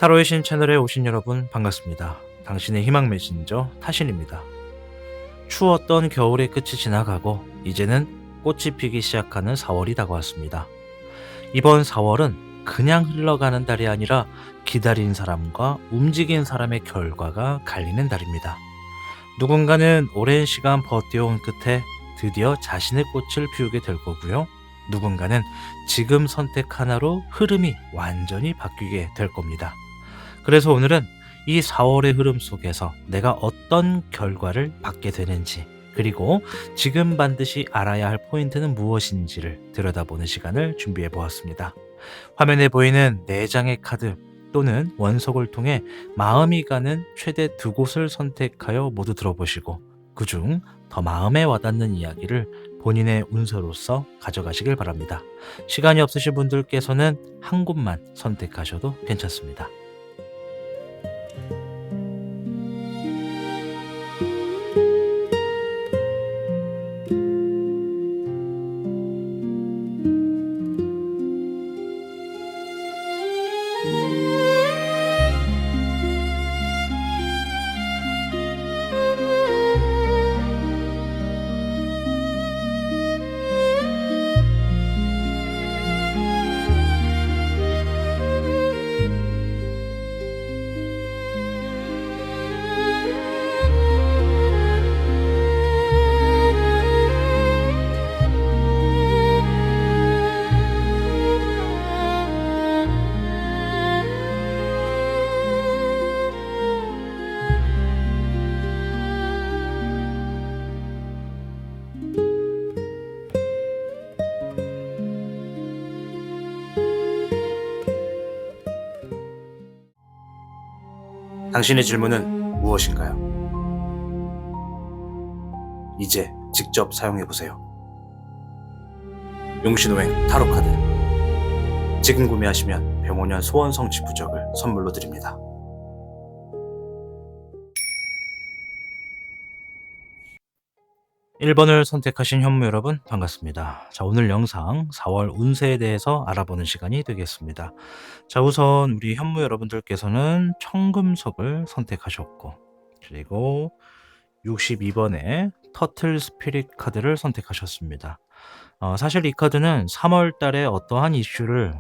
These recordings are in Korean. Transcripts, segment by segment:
타로의 신 채널에 오신 여러분 반갑습니다. 당신의 희망 메신저 타신입니다. 추웠던 겨울의 끝이 지나가고 이제는 꽃이 피기 시작하는 4월이 다가왔습니다. 이번 4월은 그냥 흘러가는 달이 아니라 기다린 사람과 움직인 사람의 결과가 갈리는 달입니다. 누군가는 오랜 시간 버텨온 끝에 드디어 자신의 꽃을 피우게 될 거고요. 누군가는 지금 선택 하나로 흐름이 완전히 바뀌게 될 겁니다. 그래서 오늘은 이 4월의 흐름 속에서 내가 어떤 결과를 받게 되는지, 그리고 지금 반드시 알아야 할 포인트는 무엇인지를 들여다보는 시간을 준비해 보았습니다. 화면에 보이는 4장의 카드 또는 원석을 통해 마음이 가는 최대 2곳을 선택하여 모두 들어보시고, 그중 더 마음에 와닿는 이야기를 본인의 운서로서 가져가시길 바랍니다. 시간이 없으신 분들께서는 한 곳만 선택하셔도 괜찮습니다. 당신의 질문은 무엇인가요? 이제 직접 사용해 보세요. 용신호행 타로 카드. 지금 구매하시면 병원년 소원 성취 부적을 선물로 드립니다. (1번을) 선택하신 현무 여러분 반갑습니다. 자, 오늘 영상 4월 운세에 대해서 알아보는 시간이 되겠습니다. 자, 우선 우리 현무 여러분들께서는 청금석을 선택하셨고, 그리고 62번에 터틀 스피릿 카드를 선택하셨습니다. 사실 이 카드는 3월 달에 어떠한 이슈를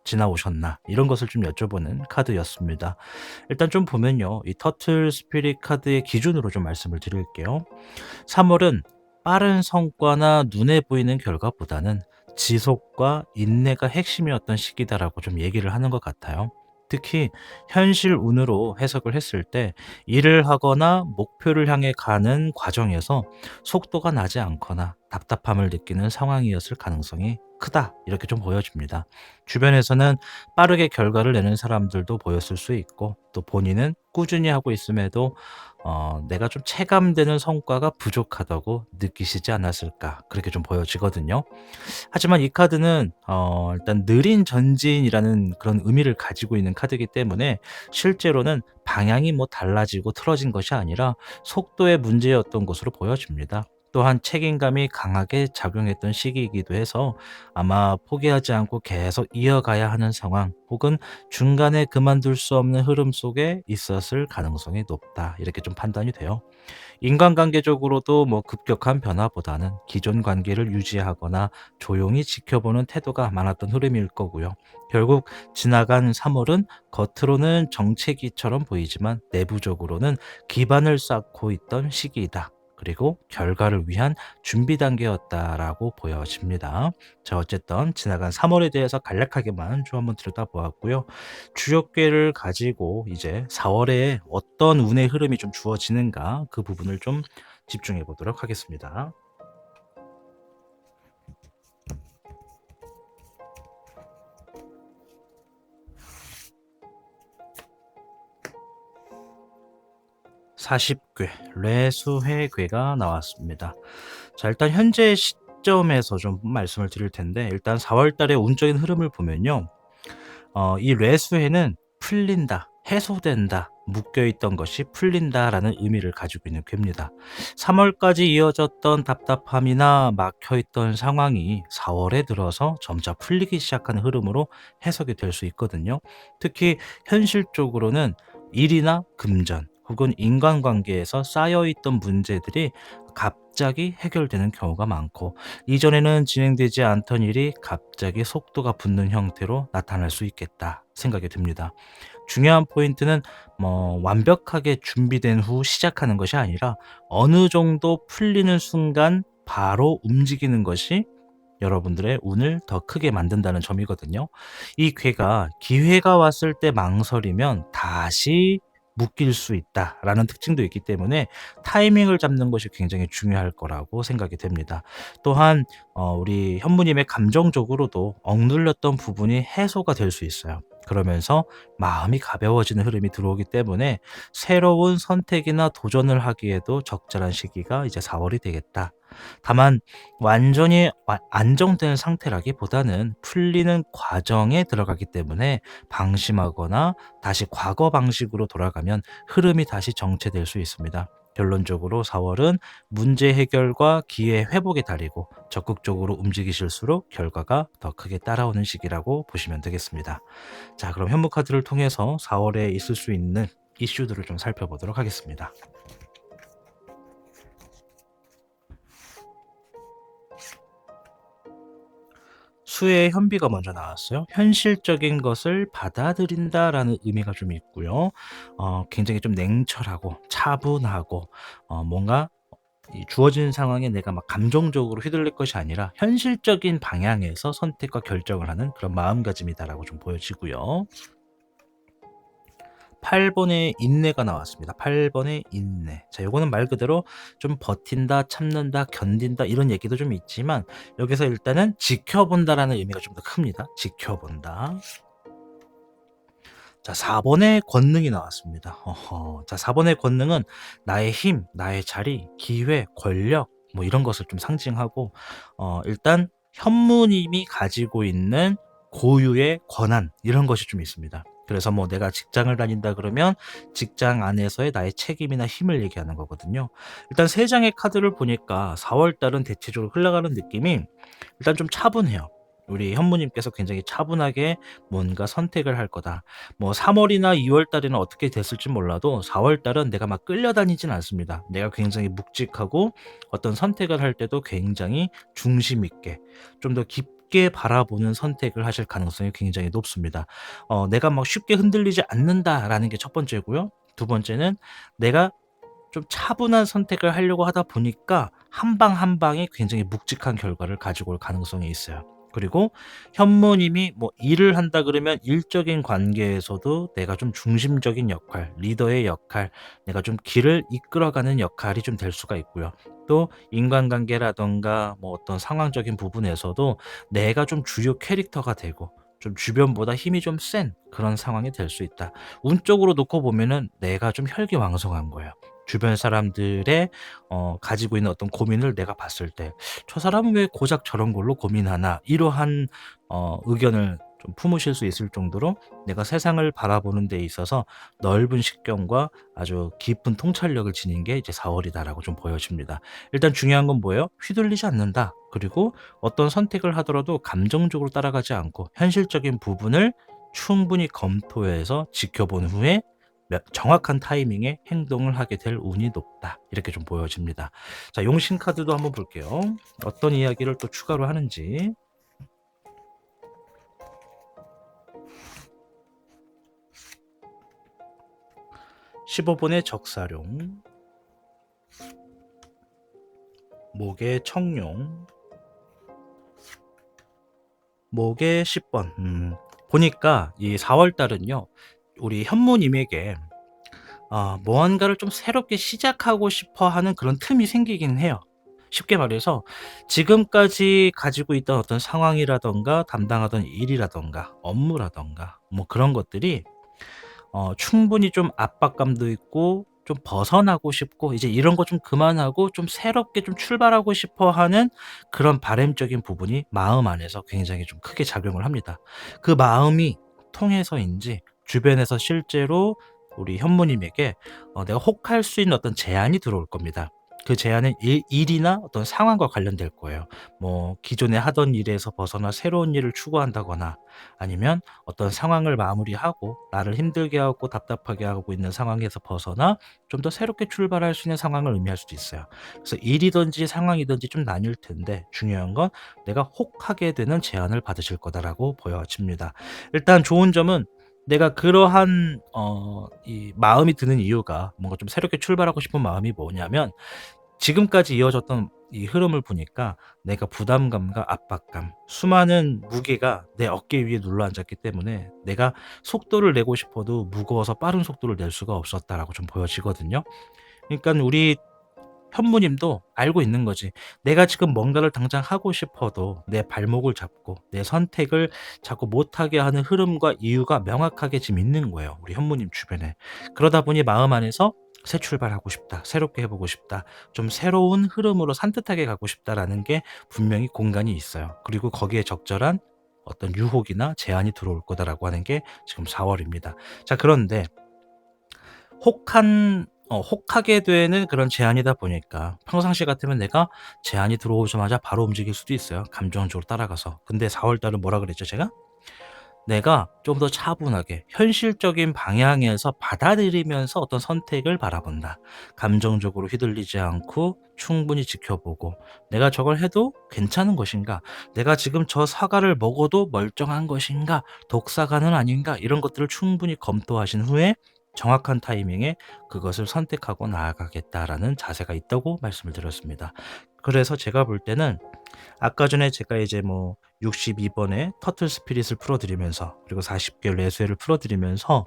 지나오셨나, 이런 것을 좀 여쭤보는 카드였습니다. 일단 좀 보면요, 이 터틀 스피릿 카드의 기준으로 좀 말씀을 드릴게요. 3월은 빠른 성과나 눈에 보이는 결과보다는 지속과 인내가 핵심이었던 시기다라고 좀 얘기를 하는 것 같아요. 특히 현실 운으로 해석을 했을 때 일을 하거나 목표를 향해 가는 과정에서 속도가 나지 않거나 답답함을 느끼는 상황이었을 가능성이 크다, 이렇게 좀 보여집니다. 주변에서는 빠르게 결과를 내는 사람들도 보였을 수 있고, 또 본인은 꾸준히 하고 있음에도 내가 좀 체감되는 성과가 부족하다고 느끼시지 않았을까, 그렇게 좀 보여지거든요. 하지만 이 카드는 일단 느린 전진이라는 그런 의미를 가지고 있는 카드이기 때문에 실제로는 방향이 뭐 달라지고 틀어진 것이 아니라 속도의 문제였던 것으로 보여집니다. 또한 책임감이 강하게 작용했던 시기이기도 해서 아마 포기하지 않고 계속 이어가야 하는 상황, 혹은 중간에 그만둘 수 없는 흐름 속에 있었을 가능성이 높다, 이렇게 좀 판단이 돼요. 인간관계적으로도 뭐 급격한 변화보다는 기존 관계를 유지하거나 조용히 지켜보는 태도가 많았던 흐름일 거고요. 결국 지나간 3월은 겉으로는 정체기처럼 보이지만 내부적으로는 기반을 쌓고 있던 시기이다, 그리고 결과를 위한 준비 단계였다라고 보여집니다. 자, 어쨌든 지나간 3월에 대해서 간략하게만 좀 한번 들여다보았고요. 주역궤를 가지고 이제 4월에 어떤 운의 흐름이 좀 주어지는가, 그 부분을 좀 집중해 보도록 하겠습니다. (40궤) 뇌수해궤가 나왔습니다. 자, 일단 현재 시점에서 좀 말씀을 드릴 텐데, 일단 4월 달의 운적인 흐름을 보면요. 이 뇌수해는 풀린다, 해소된다, 묶여 있던 것이 풀린다라는 의미를 가지고 있는 쾌입니다. 3 월까지 이어졌던 답답함이나 막혀 있던 상황이 4 월에 들어서 점차 풀리기 시작하는 흐름으로 해석이 될 수 있거든요. 특히 현실적으로는 일이나 금전 혹은 인간관계에서 쌓여 있던 문제들이 갑자기 해결되는 경우가 많고, 이전에는 진행되지 않던 일이 갑자기 속도가 붙는 형태로 나타날 수 있겠다 생각이 듭니다. 중요한 포인트는 완벽하게 준비된 후 시작하는 것이 아니라 어느 정도 풀리는 순간 바로 움직이는 것이 여러분들의 운을 더 크게 만든다는 점이거든요. 이 괴가 기회가 왔을 때 망설이면 다시 묶일 수 있다라는 특징도 있기 때문에 타이밍을 잡는 것이 굉장히 중요할 거라고 생각이 됩니다. 또한 우리 현무님의 감정적으로도 억눌렸던 부분이 해소가 될 수 있어요. 그러면서 마음이 가벼워지는 흐름이 들어오기 때문에 새로운 선택이나 도전을 하기에도 적절한 시기가 이제 4 월이 되겠다. 다만 완전히 안정된 상태라기보다는 풀리는 과정에 들어가기 때문에 방심하거나 다시 과거 방식으로 돌아가면 흐름이 다시 정체될 수 있습니다. 결론적으로 4 월은 문제 해결과 기회 회복의 달이고, 적극적으로 움직이실수록 결과가 더 크게 따라오는 시기라고 보시면 되겠습니다. 자, 그럼 현무 카드를 통해서 4 월에 있을 수 있는 이슈들을 좀 살펴보도록 하겠습니다. 수의 현비가 먼저 나왔어요. 현실적인 것을 받아들인다라는 의미가 좀 있고요. 굉장히 좀 냉철하고 차분하고, 뭔가 이 주어진 상황에 내가 막 감정적으로 휘둘릴 것이 아니라 현실적인 방향에서 선택과 결정을 하는 그런 마음가짐이다라고 좀 보여지고요. 8 번의 인내가 나왔습니다. 8 번의 인내. 자, 요거는 말 그대로 좀 버틴다, 참는다, 견딘다 이런 얘기도 좀 있지만, 여기서 일단은 지켜본다라는 의미가 좀 더 큽니다. 지켜본다. 자, 4 번의 권능이 나왔습니다. 자, 4 번의 권능은 나의 힘, 나의 자리, 기회, 권력 뭐 이런 것을 좀 상징하고, 일단 현무님이 가지고 있는 고유의 권한 이런 것이 좀 있습니다. 그래서 뭐 내가 직장을 다닌다 그러면 직장 안에서의 나의 책임이나 힘을 얘기하는 거거든요. 일단 세 장의 카드를 보니까 4월 달은 대체적으로 흘러가는 느낌이 일단 좀 차분해요. 우리 현무님께서 굉장히 차분하게 뭔가 선택을 할 거다. 뭐 3 월이나 2월 달에는 어떻게 됐을지 몰라도 4월 달은 내가 막 끌려다니진 않습니다. 내가 굉장히 묵직하고 어떤 선택을 할 때도 굉장히 중심 있게 좀 더 깊게 바라보는 선택을 하실 가능성이 굉장히 높습니다. '내가 막 쉽게 흔들리지 않는다.'라는 게 첫 번째고요. 두 번째는 내가 좀 차분한 선택을 하려고 하다 보니까 한 방 한 방이 굉장히 묵직한 결과를 가지고 올 가능성이 있어요. 그리고 현무님이 뭐 일을 한다 그러면 일적인 관계에서도 내가 좀 중심적인 역할, 리더의 역할, 내가 좀 길을 이끌어가는 역할이 좀 될 수가 있고요. 또 인간관계라든가 뭐 어떤 상황적인 부분에서도 내가 좀 주요 캐릭터가 되고 좀 주변보다 힘이 좀 센 그런 상황이 될 수 있다. 운적으로 놓고 보면은 내가 좀 혈기왕성한 거예요. 주변 사람들의 가지고 있는 어떤 고민을 내가 봤을 때 '저 사람은 왜 고작 저런 걸로 고민하나.' 이러한 의견을 좀 품으실 수 있을 정도로 내가 세상을 바라보는 데 있어서 넓은 식견과 아주 깊은 통찰력을 지닌 게 이제 4 월이다라고 좀 보여집니다. 일단 중요한 건 뭐예요? 휘둘리지 않는다. 그리고 어떤 선택을 하더라도 감정적으로 따라가지 않고 현실적인 부분을 충분히 검토해서 지켜본 후에 정확한 타이밍에 행동을 하게 될 운이 높다. 이렇게 좀 보여집니다. 자, 용신 카드도 한번 볼게요. 어떤 이야기를 또 추가로 하는지. 15 번의 적사룡, 목의 청룡, 목의 10 번. 보니까 이 4월 달은요. 우리 현무님에게 무언가를 좀 새롭게 시작하고 싶어 하는 그런 틈이 생기긴 해요. 쉽게 말해서 지금까지 가지고 있던 어떤 상황이라든가 담당하던 일이라든가 업무라든가 뭐 그런 것들이 충분히 좀 압박감도 있고 좀 벗어나고 싶고 이제 이런 거 좀 그만하고 좀 새롭게 좀 출발하고 싶어 하는 그런 바람적인 부분이 마음 안에서 굉장히 좀 크게 작용을 합니다. 그 마음이 통해서인지 주변에서 실제로 우리 현모님에게 내가 혹할 수 있는 어떤 제안이 들어올 겁니다. 그 제안은 일이나 어떤 상황과 관련될 거예요. 뭐 기존에 하던 일에서 벗어나 새로운 일을 추구한다거나 아니면 어떤 상황을 마무리하고 나를 힘들게 하고 답답하게 하고 있는 상황에서 벗어나 좀 더 새롭게 출발할 수 있는 상황을 의미할 수도 있어요. 그래서 일이든지 상황이든지 좀 나뉠 텐데 중요한 건 내가 혹하게 되는 제안을 받으실 거다라고 보여집니다. 일단 좋은 점은 내가 그러한 이 마음이 드는 이유가 뭔가 좀 새롭게 출발하고 싶은 마음이 뭐냐면 지금까지 이어졌던 이 흐름을 보니까 내가 부담감과 압박감, 수많은 무게가 내 어깨 위에 눌러앉았기 때문에 내가 속도를 내고 싶어도 무거워서 빠른 속도를 낼 수가 없었다라고 좀 보여지거든요. 그러니까 우리 현무님도 알고 있는 거지. 내가 지금 뭔가를 당장 하고 싶어도 내 발목을 잡고 내 선택을 자꾸 못하게 하는 흐름과 이유가 명확하게 지금 있는 거예요, 우리 현무님 주변에. 그러다 보니 마음 안에서 '새 출발하고 싶다. 새롭게 해 보고 싶다. 좀 새로운 흐름으로 산뜻하게 가고 싶다.'라는 게 분명히 공간이 있어요. 그리고 거기에 적절한 어떤 유혹이나 제안이 들어올 거다라고 하는 게 지금 4 월입니다. 자, 그런데 혹하게 되는 그런 제안이다 보니까 평상시 같으면 내가 제안이 들어오자마자 바로 움직일 수도 있어요, 감정적으로 따라가서. 근데 4월 달은 뭐라 그랬죠 제가? 내가 좀 더 차분하게 현실적인 방향에서 받아들이면서 어떤 선택을 바라본다. 감정적으로 휘둘리지 않고 충분히 지켜보고 '내가 저걸 해도 괜찮은 것인가? 내가 지금 저 사과를 먹어도 멀쩡한 것인가? 독사가는 아닌가?' 이런 것들을 충분히 검토하신 후에 정확한 타이밍에 그것을 선택하고 나아가겠다라는 자세가 있다고 말씀을 드렸습니다. 그래서 제가 볼 때는 아까 전에 제가 이제 뭐 62 번의 터틀 스피릿을 풀어 드리면서 그리고 40개 레수회를 풀어 드리면서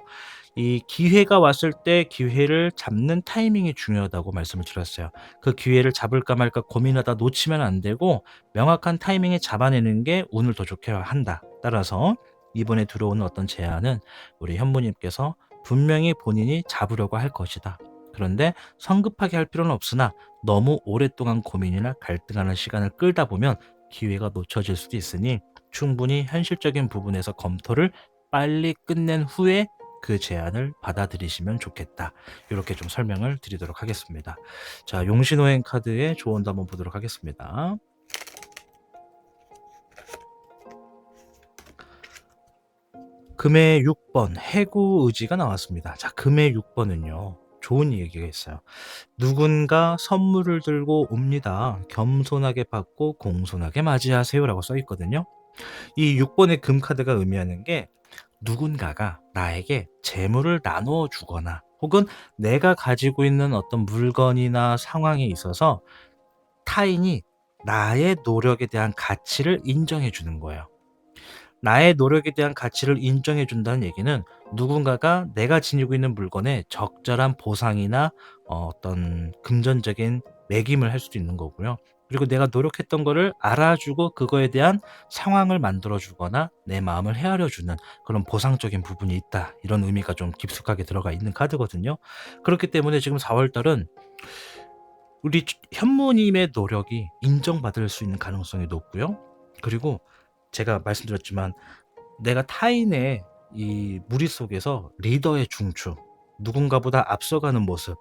이 기회가 왔을 때 기회를 잡는 타이밍이 중요하다고 말씀을 드렸어요. 그 기회를 잡을까 말까 고민하다 놓치면 안 되고 명확한 타이밍에 잡아내는 게 운을 더 좋게 한다. 따라서 이번에 들어오는 어떤 제안은 우리 현모님께서 분명히 본인이 잡으려고 할 것이다. 그런데 성급하게 할 필요는 없으나 너무 오랫동안 고민이나 갈등하는 시간을 끌다 보면 기회가 놓쳐질 수도 있으니 충분히 현실적인 부분에서 검토를 빨리 끝낸 후에 그 제안을 받아들이시면 좋겠다. 이렇게 좀 설명을 드리도록 하겠습니다. 자, 용신호행 카드의 조언도 한번 보도록 하겠습니다. 금의 6번 해구 의지가 나왔습니다. 자, 금의 6번은요. 좋은 얘기가 있어요. 누군가 선물을 들고 옵니다. 겸손하게 받고 공손하게 맞이하세요라고 써 있거든요. 이 6 번의 금 카드가 의미하는 게 누군가가 나에게 재물을 나누어 주거나 혹은 내가 가지고 있는 어떤 물건이나 상황에 있어서 타인이 나의 노력에 대한 가치를 인정해 주는 거예요. 나의 노력에 대한 가치를 인정해 준다는 얘기는 누군가가 내가 지니고 있는 물건에 적절한 보상이나 어떤 금전적인 매김을 할 수도 있는 거고요. 그리고 내가 노력했던 거를 알아주고 그거에 대한 상황을 만들어 주거나 내 마음을 헤아려 주는 그런 보상적인 부분이 있다. 이런 의미가 좀 깊숙하게 들어가 있는 카드거든요. 그렇기 때문에 지금 4월 달은 우리 현모님의 노력이 인정받을 수 있는 가능성이 높고요. 그리고 제가 말씀드렸지만 내가 타인의 이 무리 속에서 리더의 중추, 누군가보다 앞서가는 모습,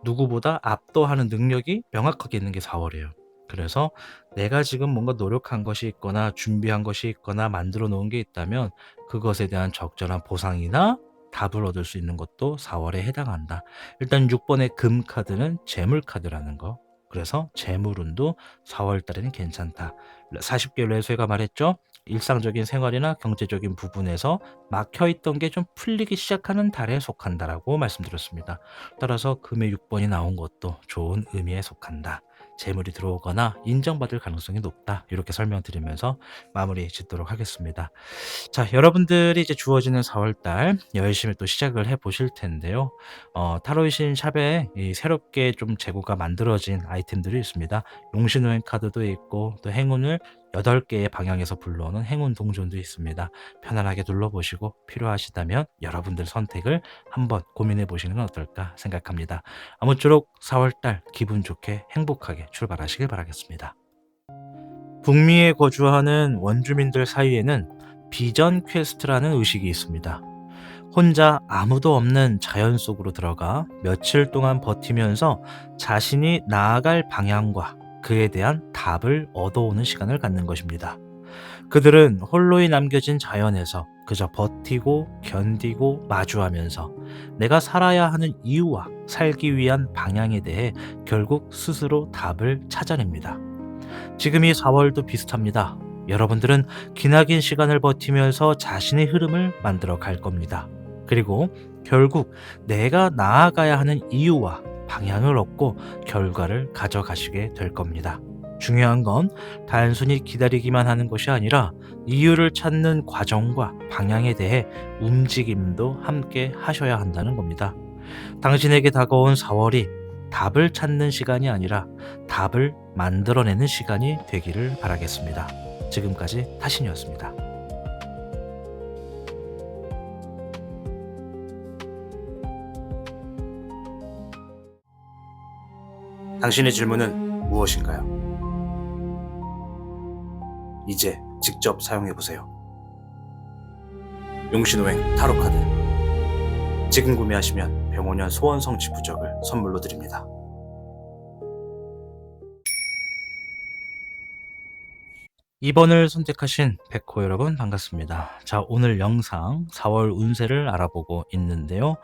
누구보다 압도하는 능력이 명확하게 있는 게 4 월이에요. 그래서 내가 지금 뭔가 노력한 것이 있거나 준비한 것이 있거나 만들어 놓은 게 있다면 그것에 대한 적절한 보상이나 답을 얻을 수 있는 것도 4 월에 해당한다. 일단 6 번의 금 카드는 재물 카드라는 거. 그래서 재물운도 4월 달에는 괜찮다. 40개 레수가 말했죠. 일상적인 생활이나 경제적인 부분에서 막혀 있던 게 좀 풀리기 시작하는 달에 속한다라고 말씀드렸습니다. 따라서 금의 6 번이 나온 것도 좋은 의미에 속한다. 재물이 들어오거나 인정받을 가능성이 높다. 이렇게 설명드리면서 마무리 짓도록 하겠습니다. 자, 여러분들이 이제 주어지는 4월 달 열심히 또 시작을 해 보실 텐데요. 타로의 신 샵에 이 새롭게 좀 재고가 만들어진 아이템들이 있습니다. 용신호행 카드도 있고 또 행운을 8 개의 방향에서 불러오는 행운 동전도 있습니다. 편안하게 둘러보시고 필요하시다면 여러분들 선택을 한번 고민해 보시는 건 어떨까 생각합니다. 아무쪼록 4월 달 기분 좋게 행복하게 출발하시길 바라겠습니다. 북미에 거주하는 원주민들 사이에는 비전 퀘스트라는 의식이 있습니다. 혼자 아무도 없는 자연 속으로 들어가 며칠 동안 버티면서 자신이 나아갈 방향과 그에 대한 답을 얻어오는 시간을 갖는 것입니다. 그들은 홀로이 남겨진 자연에서 그저 버티고 견디고 마주하면서 내가 살아야 하는 이유와 살기 위한 방향에 대해 결국 스스로 답을 찾아냅니다. 지금 이 4월도 비슷합니다. 여러분들은 기나긴 시간을 버티면서 자신의 흐름을 만들어 갈 겁니다. 그리고 결국 내가 나아가야 하는 이유와 방향을 얻고 결과를 가져가시게 될 겁니다. 중요한 건 단순히 기다리기만 하는 것이 아니라 이유를 찾는 과정과 방향에 대해 움직임도 함께 하셔야 한다는 겁니다. 당신에게 다가온 4월이 답을 찾는 시간이 아니라 답을 만들어내는 시간이 되기를 바라겠습니다. 지금까지 타신이었습니다. 당신의 질문은 무엇인가요? 이제 직접 사용해 보세요. 용신호행 타로 카드. 지금 구매하시면 병원연 소원성취 부적을 선물로 드립니다. 이번을 선택하신 백호 여러분 반갑습니다. 자, 오늘 영상 4월 운세를 알아보고 있는데요.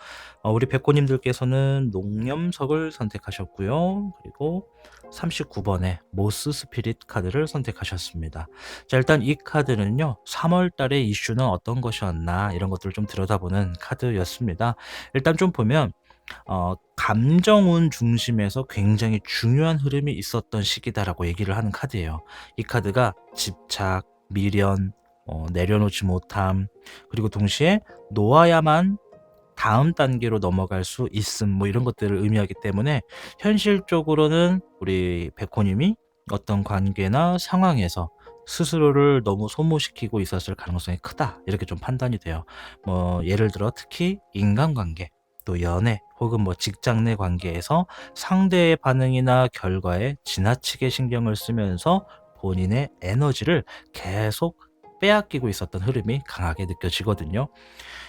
우리 백호님들께서는 농염석을 선택하셨고요. 그리고 39번에 모스 스피릿 카드를 선택하셨습니다. 자, 일단 이 카드는요. 3월 달에 이슈는 어떤 것이었나 이런 것들을 좀 들여다보는 카드였습니다. 일단 좀 보면 감정운 중심에서 굉장히 중요한 흐름이 있었던 시기다라고 얘기를 하는 카드예요. 이 카드가 집착, 미련, 내려놓지 못함, 그리고 동시에 놓아야만 다음 단계로 넘어갈 수 있음, 뭐 이런 것들을 의미하기 때문에 현실적으로는 우리 백호님이 어떤 관계나 상황에서 스스로를 너무 소모시키고 있었을 가능성이 크다. 이렇게 좀 판단이 돼요. 뭐 예를 들어 특히 인간관계, 또 연애 혹은 뭐 직장 내 관계에서 상대의 반응이나 결과에 지나치게 신경을 쓰면서 본인의 에너지를 계속 빼앗기고 있었던 흐름이 강하게 느껴지거든요.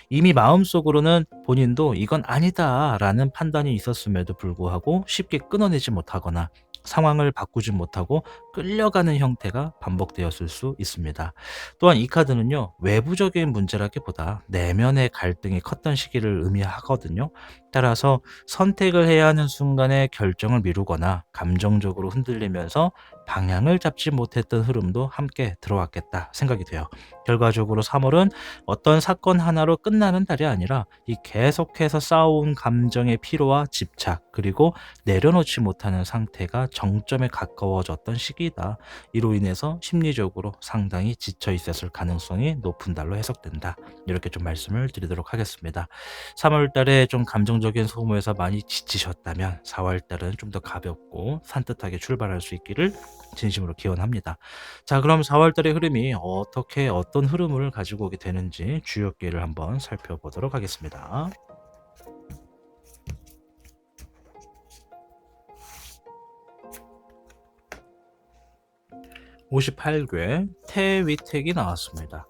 이미 마음속으로는 본인도 이건 아니다라는 판단이 있었음에도 불구하고 쉽게 끊어내지 못하거나 상황을 바꾸지 못하고 끌려가는 형태가 반복되었을 수 있습니다. 또한 이 카드는요, 외부적인 문제라기보다 내면의 갈등이 컸던 시기를 의미하거든요. 따라서 선택을 해야 하는 순간에 결정을 미루거나 감정적으로 흔들리면서 방향을 잡지 못했던 흐름도 함께 들어왔겠다 생각이 돼요. 결과적으로 3월은 어떤 사건 하나로 끝나는 달이 아니라 이 계속해서 쌓아온 감정의 피로와 집착, 그리고 내려놓지 못하는 상태가 정점에 가까워졌던 시기다. 이로 인해서 심리적으로 상당히 지쳐 있었을 가능성이 높은 달로 해석된다. 이렇게 좀 말씀을 드리도록 하겠습니다. 3월 달에 좀 감정적인 소모에서 많이 지치셨다면 4월 달은 좀 더 가볍고 산뜻하게 출발할 수 있기를 진심으로 기원합니다. 자, 그럼 4월 달의 흐름이 어떻게 어떤 흐름을 가지고 오게 되는지 주요 기를 한번 살펴보도록 하겠습니다. 58궤 태위택이 나왔습니다.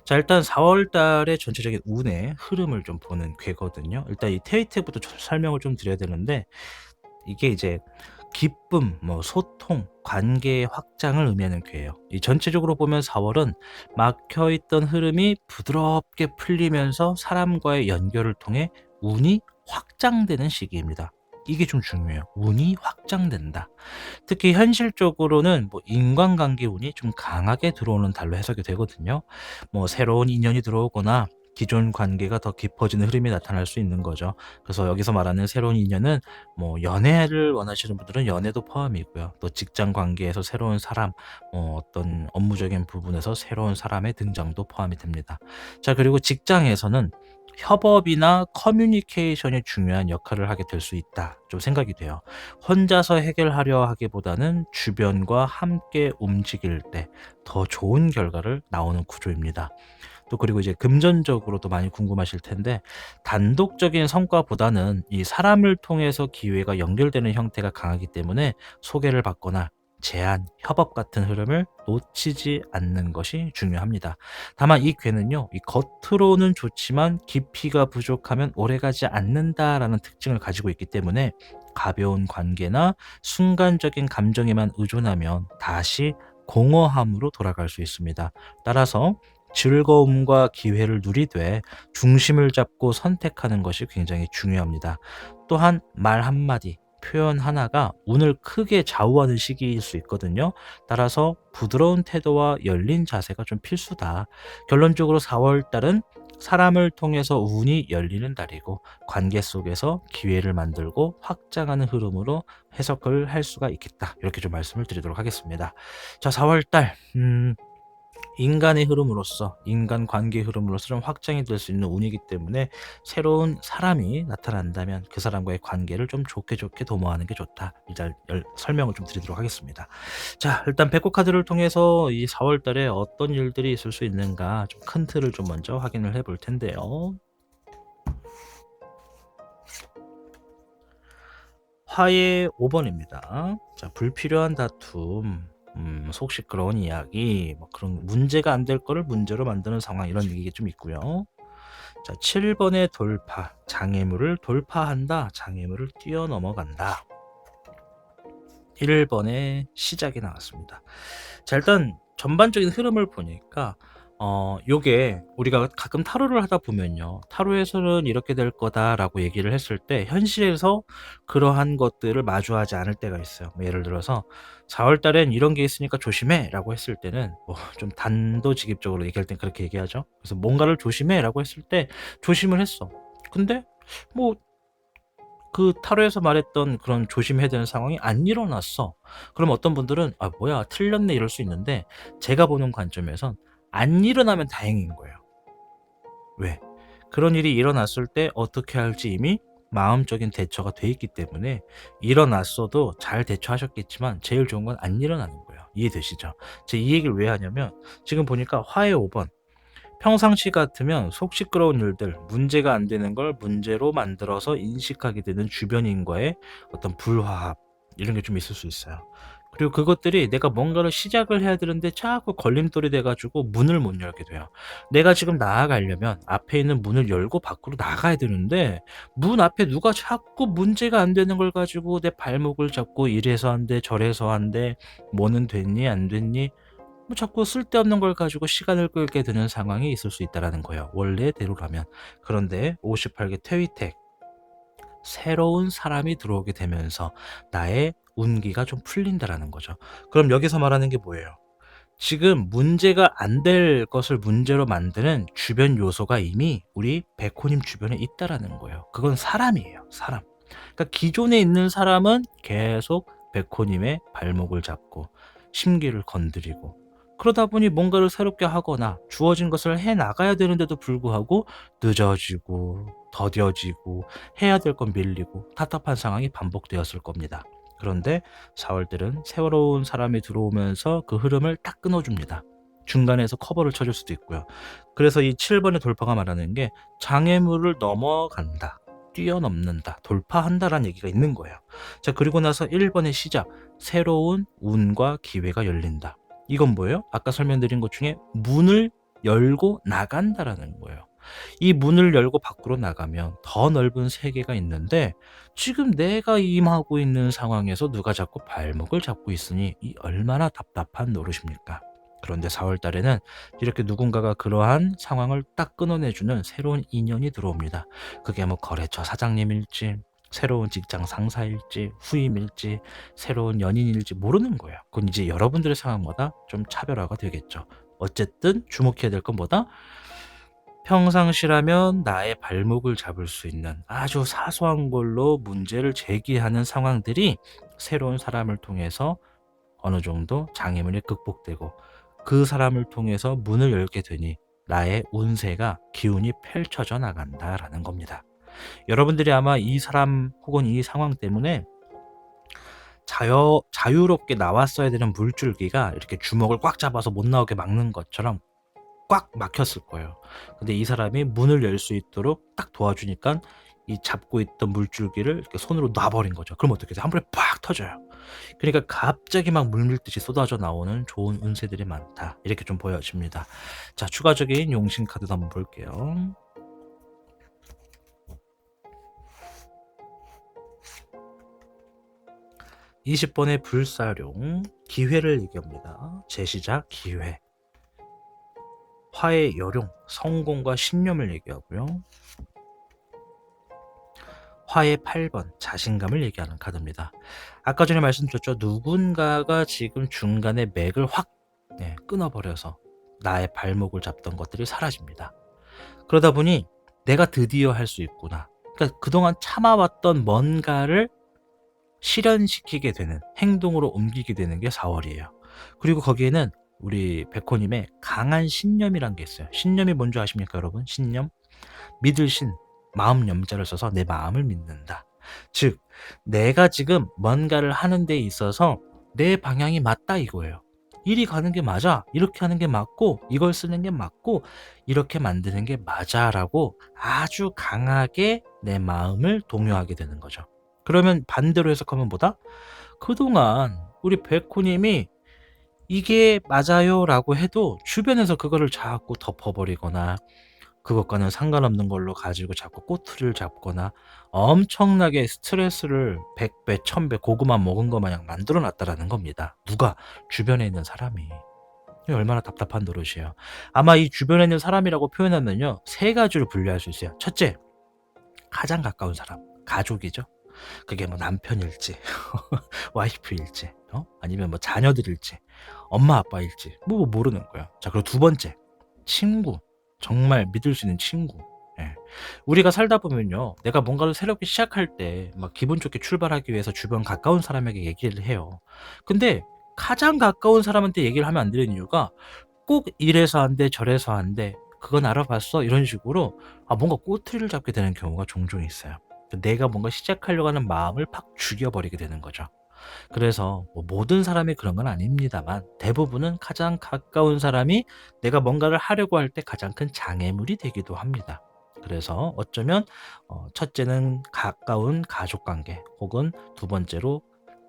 자, 일단 4월 달의 전체적인 운의 흐름을 좀 보는 궤거든요. 일단 이 태위택부터 설명을 좀 드려야 되는데, 이게 이제 기쁨, 뭐 소통, 관계의 확장을 의미하는 궤예요. 이 전체적으로 보면 4월은 막혀 있던 흐름이 부드럽게 풀리면서 사람과의 연결을 통해 운이 확장되는 시기입니다. 이게 좀 중요해요. 운이 확장된다. 특히 현실적으로는 뭐 인간관계 운이 좀 강하게 들어오는 달로 해석이 되거든요. 뭐 새로운 인연이 들어오거나 기존 관계가 더 깊어지는 흐름이 나타날 수 있는 거죠. 그래서 여기서 말하는 새로운 인연은 뭐 연애를 원하시는 분들은 연애도 포함이고요. 또 직장 관계에서 새로운 사람, 어떤 업무적인 부분에서 새로운 사람의 등장도 포함이 됩니다. 자, 그리고 직장에서는 협업이나 커뮤니케이션이 중요한 역할을 하게 될 수 있다. 좀 생각이 돼요. 혼자서 해결하려 하기보다는 주변과 함께 움직일 때 더 좋은 결과를 나오는 구조입니다. 또 그리고 이제 금전적으로도 많이 궁금하실 텐데, 단독적인 성과보다는 이 사람을 통해서 기회가 연결되는 형태가 강하기 때문에 소개를 받거나 제안, 협업 같은 흐름을 놓치지 않는 것이 중요합니다. 다만 이 궤는요, 이 겉으로는 좋지만 깊이가 부족하면 오래가지 않는다라는 특징을 가지고 있기 때문에 가벼운 관계나 순간적인 감정에만 의존하면 다시 공허함으로 돌아갈 수 있습니다. 따라서 즐거움과 기회를 누리되 중심을 잡고 선택하는 것이 굉장히 중요합니다. 또한 말 한마디, 표현 하나가 운을 크게 좌우하는 시기일 수 있거든요. 따라서 부드러운 태도와 열린 자세가 좀 필수다. 결론적으로 4월 달은 사람을 통해서 운이 열리는 달이고 관계 속에서 기회를 만들고 확장하는 흐름으로 해석을 할 수가 있겠다. 이렇게 좀 말씀을 드리도록 하겠습니다. 자, 4월 달 인간의 흐름으로서 인간 관계 흐름으로서 좀 확장이 될 수 있는 운이기 때문에 새로운 사람이 나타난다면 그 사람과의 관계를 좀 좋게 좋게 도모하는 게 좋다. 일단 설명을 좀 드리도록 하겠습니다. 자, 일단 백호 카드를 통해서 이 4월 달에 어떤 일들이 있을 수 있는가 좀 큰 틀을 좀 먼저 확인을 해볼 텐데요. 화의 5번입니다. 자, 불필요한 다툼, 속 시끄러운 이야기, 뭐 그런 문제가 안 될 거를 문제로 만드는 상황 이런 얘기가 좀 있고요. 자, 7번의 돌파, 장애물을 돌파한다, 장애물을 뛰어넘어간다. 1번의 시작이 나왔습니다. 자, 일단 전반적인 흐름을 보니까 요게 우리가 가끔 타로를 하다 보면요. 타로에서는 이렇게 될 거다라고 얘기를 했을 때 현실에서 그러한 것들을 마주하지 않을 때가 있어요. 뭐 예를 들어서 4월 달엔 이런 게 있으니까 조심해라고 했을 때는 뭐 좀 단도직입적으로 얘기할 땐 그렇게 얘기하죠. 그래서 뭔가를 조심해라고 했을 때 조심을 했어. 근데 뭐 그 타로에서 말했던 그런 조심해야 되는 상황이 안 일어났어. 그럼 어떤 분들은 '아 뭐야 틀렸네.' 이럴 수 있는데 제가 보는 관점에선 안 일어나면 다행인 거예요. 왜? 그런 일이 일어났을 때 어떻게 할지 이미 마음적인 대처가 돼 있기 때문에 일어났어도 잘 대처하셨겠지만 제일 좋은 건 안 일어나는 거예요. 이해되시죠? 제가 이 얘기를 왜 하냐면 지금 보니까 화의 5번 평상시 같으면 속 시끄러운 일들, 문제가 안 되는 걸 문제로 만들어서 인식하게 되는 주변인과의 어떤 불화합 이런 게 좀 있을 수 있어요. 그리고 그것들이 내가 뭔가를 시작을 해야 되는데 자꾸 걸림돌이 돼 가지고 문을 못 열게 돼요. 내가 지금 나아가려면 앞에 있는 문을 열고 밖으로 나가야 되는데 문 앞에 누가 자꾸 문제가 안 되는 걸 가지고 내 발목을 잡고 이래서 한대 저래서 한대 뭐는 됐니 안 됐니 뭐 자꾸 쓸데없는 걸 가지고 시간을 끌게 되는 상황이 있을 수 있다라는 거예요, 원래대로라면. 그런데 58개 퇴위택, 새로운 사람이 들어오게 되면서 나의 운기가 좀 풀린다라는 거죠. 그럼 여기서 말하는 게 뭐예요? 지금 문제가 안 될 것을 문제로 만드는 주변 요소가 이미 우리 백호님 주변에 있다라는 거예요. 그건 사람이에요, 사람. 그러니까 기존에 있는 사람은 계속 백호님의 발목을 잡고 심기를 건드리고 그러다 보니 뭔가를 새롭게 하거나 주어진 것을 해 나가야 되는데도 불구하고 늦어지고 더뎌지고 해야 될 건 밀리고 답답한 상황이 반복되었을 겁니다. 그런데 4월들은 새로운 사람이 들어오면서 그 흐름을 딱 끊어줍니다. 중간에서 커버를 쳐줄 수도 있고요. 그래서 이 7번의 돌파가 말하는 게 장애물을 넘어간다. 뛰어넘는다, 돌파한다라는 얘기가 있는 거예요. 자, 그리고 나서 1번의 시작, 새로운 운과 기회가 열린다. 이건 뭐예요? 아까 설명드린 것 중에 문을 열고 나간다라는 거예요. 이 문을 열고 밖으로 나가면 더 넓은 세계가 있는데 지금 내가 임하고 있는 상황에서 누가 자꾸 발목을 잡고 있으니 이 얼마나 답답한 노릇입니까? 그런데 4월 달에는 이렇게 누군가가 그러한 상황을 딱 끊어내주는 새로운 인연이 들어옵니다. 그게 뭐 거래처 사장님일지 새로운 직장 상사일지 후임일지 새로운 연인일지 모르는 거예요. 그건 이제 여러분들의 상황마다 좀 차별화가 되겠죠. 어쨌든 주목해야 될 건 뭐다? 평상시라면 나의 발목을 잡을 수 있는 아주 사소한 걸로 문제를 제기하는 상황들이 새로운 사람을 통해서 어느 정도 장애물이 극복되고 그 사람을 통해서 문을 열게 되니 나의 운세가 기운이 펼쳐져 나간다라는 겁니다. 여러분들이 아마 이 사람 혹은 이 상황 때문에 자유롭게 나왔어야 되는 물줄기가 이렇게 주먹을 꽉 잡아서 못 나오게 막는 것처럼 꽉 막혔을 거예요. 근데 이 사람이 문을 열 수 있도록 딱 도와주니까 이 잡고 있던 물줄기를 이렇게 손으로 놔 버린 거죠. 그럼 어떻게 돼? 한 번에 팍 터져요. 그러니까 갑자기 막 물밀듯이 쏟아져 나오는 좋은 운세들이 많다. 이렇게 좀 보여집니다. 자, 추가적인 용신 카드도 한번 볼게요. 20번의 불사룡, 기회를 얘기합니다. 재시작, 기회. 화의 여룡, 성공과 신념을 얘기하고요. 화의 8번, 자신감을 얘기하는 카드입니다. 아까 전에 말씀드렸죠. 누군가가 지금 중간에 맥을 확 끊어버려서 나의 발목을 잡던 것들이 사라집니다. 그러다 보니 내가 드디어 할 수 있구나. 그러니까 그동안 참아왔던 뭔가를 실현시키게 되는, 행동으로 옮기게 되는 게 4월이에요. 그리고 거기에는 우리 백호님의 강한 신념이란 게 있어요. 신념이 뭔지 아십니까, 여러분? 신념? 믿을 신, 마음 염자를 써서 내 마음을 믿는다. 즉, 내가 지금 뭔가를 하는 데 있어서 내 방향이 맞다 이거예요. 이리 가는 게 맞아. 이렇게 하는 게 맞고, 이걸 쓰는 게 맞고, 이렇게 만드는 게 맞아라고 아주 강하게 내 마음을 동요하게 되는 거죠. 그러면 반대로 해석하면 뭐다? 그동안 우리 백호님이 이게 맞아요라고 해도 주변에서 그거를 자꾸 덮어버리거나 그것과는 상관없는 걸로 가지고 자꾸 꼬투리를 잡거나 엄청나게 스트레스를 100배, 1000배 고구마 먹은 것 마냥 만들어 놨다라는 겁니다. 누가? 주변에 있는 사람이. 이게 얼마나 답답한 노릇이에요. 아마 이 주변에 있는 사람이라고 표현하면요, 세 가지로 분류할 수 있어요. 첫째, 가장 가까운 사람, 가족이죠. 그게 뭐 남편일지, 와이프일지, 아니면 뭐 자녀들일지, 엄마 아빠일지, 뭐 모르는 거예요. 자, 그리고 두 번째, 친구. 정말 믿을 수 있는 친구. 예. 우리가 살다 보면요, 내가 뭔가를 새롭게 시작할 때 막 기분 좋게 출발하기 위해서 주변 가까운 사람에게 얘기를 해요. 근데 가장 가까운 사람한테 얘기를 하면 안 되는 이유가 꼭 이래서 안 돼, 저래서 안 돼. 그건 알아봤어? 이런 식으로 뭔가 꼬투리를 잡게 되는 경우가 종종 있어요. 내가 뭔가 시작하려고 하는 마음을 팍 죽여버리게 되는 거죠. 그래서 뭐 모든 사람이 그런 건 아닙니다만 대부분은 가장 가까운 사람이 내가 뭔가를 하려고 할 때 가장 큰 장애물이 되기도 합니다. 그래서 어쩌면 첫째는 가까운 가족 관계 혹은 두 번째로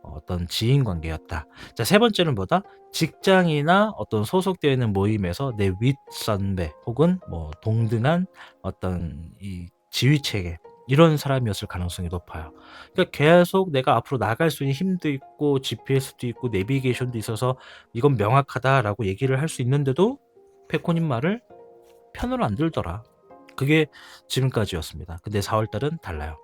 어떤 지인 관계였다. 자, 세 번째는 뭐다? 직장이나 어떤 소속되어 있는 모임에서 내 윗선배 혹은 뭐 동등한 어떤 이 지휘 체계 이런 사람이었을 가능성이 높아요. 그러니까 계속 내가 앞으로 나갈 수 있는 힘도 있고 GPS도 있고 내비게이션도 있어서 "이건 명확하다."라고 얘기를 할 수 있는데도 백호님 말을 편으로 안 들더라. 그게 지금까지였습니다. 근데 4월 달은 달라요.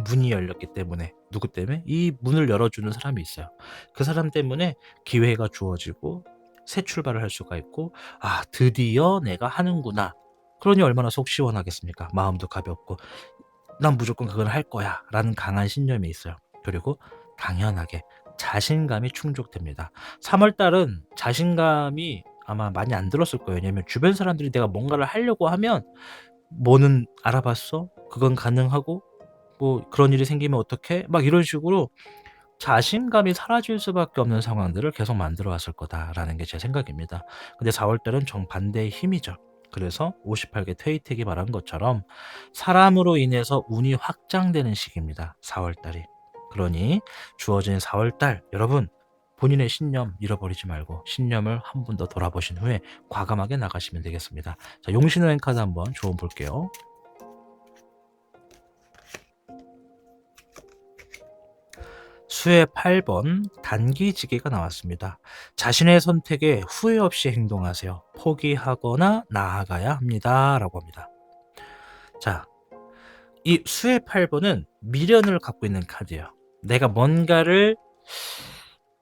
문이 열렸기 때문에. 누구 때문에? 이 문을 열어주는 사람이 있어요. 그 사람 때문에 기회가 주어지고 새 출발을 할 수가 있고 '아, 드디어 내가 하는구나.' 그러니 얼마나 속 시원하겠습니까? 마음도 가볍고 '난 무조건 그걸 할 거야.'라는 강한 신념이 있어요. 그리고 당연하게 자신감이 충족됩니다. 3월 달은 자신감이 아마 많이 안 들었을 거예요. 왜냐면 주변 사람들이 내가 뭔가를 하려고 하면 "뭐는 알아봤어? 그건 가능하고 뭐 그런 일이 생기면 어떡해?" 막 이런 식으로 자신감이 사라질 수밖에 없는 상황들을 계속 만들어 왔을 거다라는 게 제 생각입니다. 근데 4월 달은 정반대의 힘이죠. 그래서 58개 퇴이택이 말한 것처럼 사람으로 인해서 운이 확장되는 시기입니다. 4월 달이. 그러니 주어진 4월 달 여러분 본인의 신념 잃어버리지 말고 신념을 한 번 더 돌아보신 후에 과감하게 나가시면 되겠습니다. 자, 용신호행 카드 한번 조금 볼게요. 수의 8번 단기지계가 나왔습니다. 자신의 선택에 후회 없이 행동하세요. 포기하거나 나아가야 합니다. 라고 합니다. 자, 이 수의 8번은 미련을 갖고 있는 카드예요. 내가 뭔가를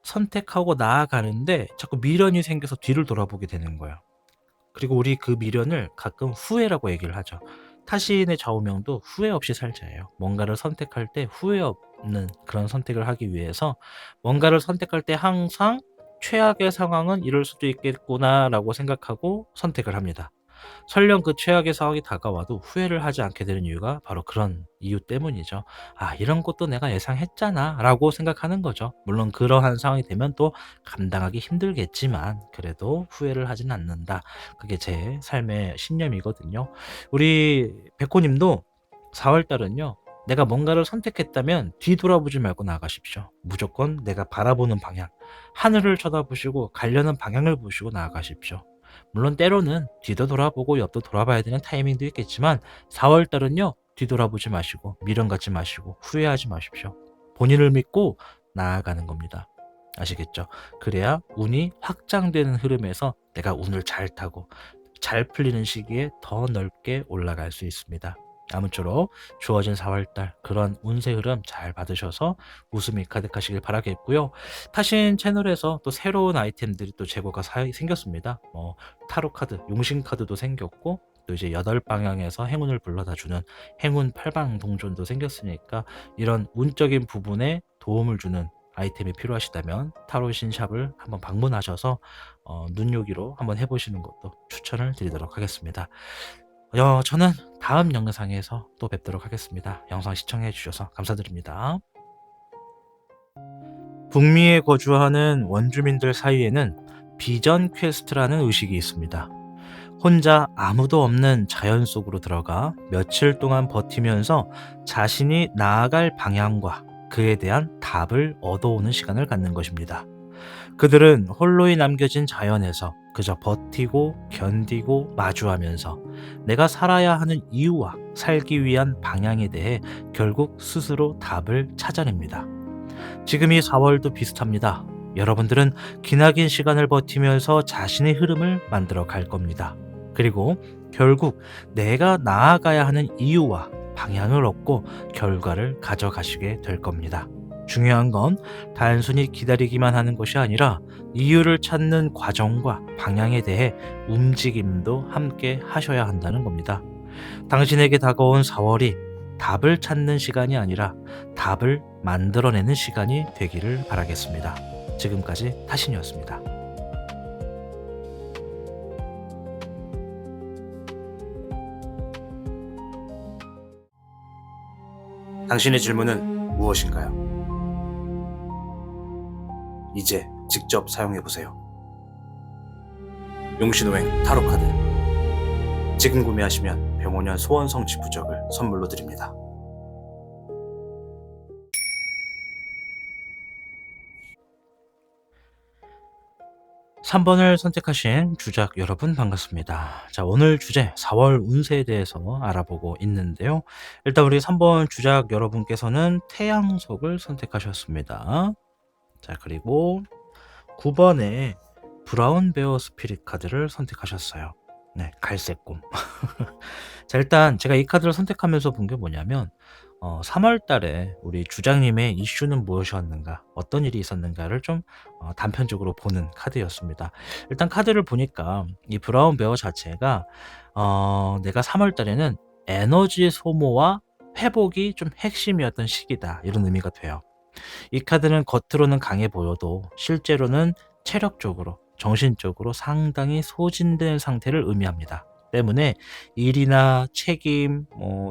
선택하고 나아가는데 자꾸 미련이 생겨서 뒤를 돌아보게 되는 거예요. 그리고 우리 그 미련을 가끔 후회라고 얘기를 하죠. 타신의 좌우명도 후회 없이 살자예요. 뭔가를 선택할 때 후회 없는 그런 선택을 하기 위해서 뭔가를 선택할 때 항상 '최악의 상황은 이럴 수도 있겠구나.'라고 생각하고 선택을 합니다. 설령 그 최악의 상황이 다가와도 후회를 하지 않게 되는 이유가 바로 그런 이유 때문이죠. '아, 이런 것도 내가 예상했잖아.'라고 생각하는 거죠. 물론 그러한 상황이 되면 또 감당하기 힘들겠지만 그래도 후회를 하진 않는다. 그게 제 삶의 신념이거든요. 우리 백호 님도 4월 달은요, 내가 뭔가를 선택했다면 뒤돌아보지 말고 나아가십시오. 무조건 내가 바라보는 방향, 하늘을 쳐다보시고 가려는 방향을 보시고 나아가십시오. 물론 때로는 뒤도 돌아보고 옆도 돌아봐야 되는 타이밍도 있겠지만 4월 달은요. 뒤돌아보지 마시고 미련 갖지 마시고 후회하지 마십시오. 본인을 믿고 나아가는 겁니다. 아시겠죠? 그래야 운이 확장되는 흐름에서 내가 운을 잘 타고 잘 풀리는 시기에 더 넓게 올라갈 수 있습니다. 아무쪼록 주어진 4월달 그런 운세 흐름 잘 받으셔서 웃음이 가득하시길 바라겠고요. 타신 채널에서 또 새로운 아이템들이 또 재고가 생겼습니다. 타로 카드, 용신 카드도 생겼고 또 이제 8방향에서 행운을 불러다 주는 행운 8방 동전도 생겼으니까 이런 운적인 부분에 도움을 주는 아이템이 필요하시다면 타로 신샵을 한번 방문하셔서 눈요기로 한번 해보시는 것도 추천을 드리도록 하겠습니다. 저는 다음 영상에서 또 뵙도록 하겠습니다. 영상 시청해 주셔서 감사드립니다. 북미에 거주하는 원주민들 사이에는 비전 퀘스트라는 의식이 있습니다. 혼자 아무도 없는 자연 속으로 들어가 며칠 동안 버티면서 자신이 나아갈 방향과 그에 대한 답을 얻어오는 시간을 갖는 것입니다. 그들은 홀로이 남겨진 자연에서 그저 버티고 견디고 마주하면서 내가 살아야 하는 이유와 살기 위한 방향에 대해 결국 스스로 답을 찾아냅니다. 지금 이 4월도 비슷합니다. 여러분들은 기나긴 시간을 버티면서 자신의 흐름을 만들어 갈 겁니다. 그리고 결국 내가 나아가야 하는 이유와 방향을 얻고 결과를 가져가시게 될 겁니다. 중요한 건 단순히 기다리기만 하는 것이 아니라 이유를 찾는 과정과 방향에 대해 움직임도 함께 하셔야 한다는 겁니다. 당신에게 다가온 4월이 답을 찾는 시간이 아니라 답을 만들어내는 시간이 되기를 바라겠습니다. 지금까지 타신이었습니다. 당신의 질문은 무엇인가요? 이제 직접 사용해보세요. 용신호행 타로카드. 지금 구매하시면 병원년 소원 성취 부적을 선물로 드립니다. 3번을 선택하신 주작 여러분 반갑습니다. 자, 오늘 주제 4월 운세에 대해서 알아보고 있는데요. 일단 우리 3번 주작 여러분께서는 태양석을 선택하셨습니다. 자, 그리고 9번에 브라운 베어 스피릿 카드를 선택하셨어요. 네, 갈색 곰. 자, 일단 제가 이 카드를 선택하면서 본 게 뭐냐면 3월 달에 우리 주장님의 이슈는 무엇이었는가, 어떤 일이 있었는가를 좀 단편적으로 보는 카드였습니다. 일단 카드를 보니까 이 브라운 베어 자체가 내가 3월 달에는 에너지 소모와 회복이 좀 핵심이었던 시기다, 이런 의미가 돼요. 이 카드는 겉으로는 강해 보여도 실제로는 체력적으로, 정신적으로 상당히 소진된 상태를 의미합니다. 때문에 일이나 책임,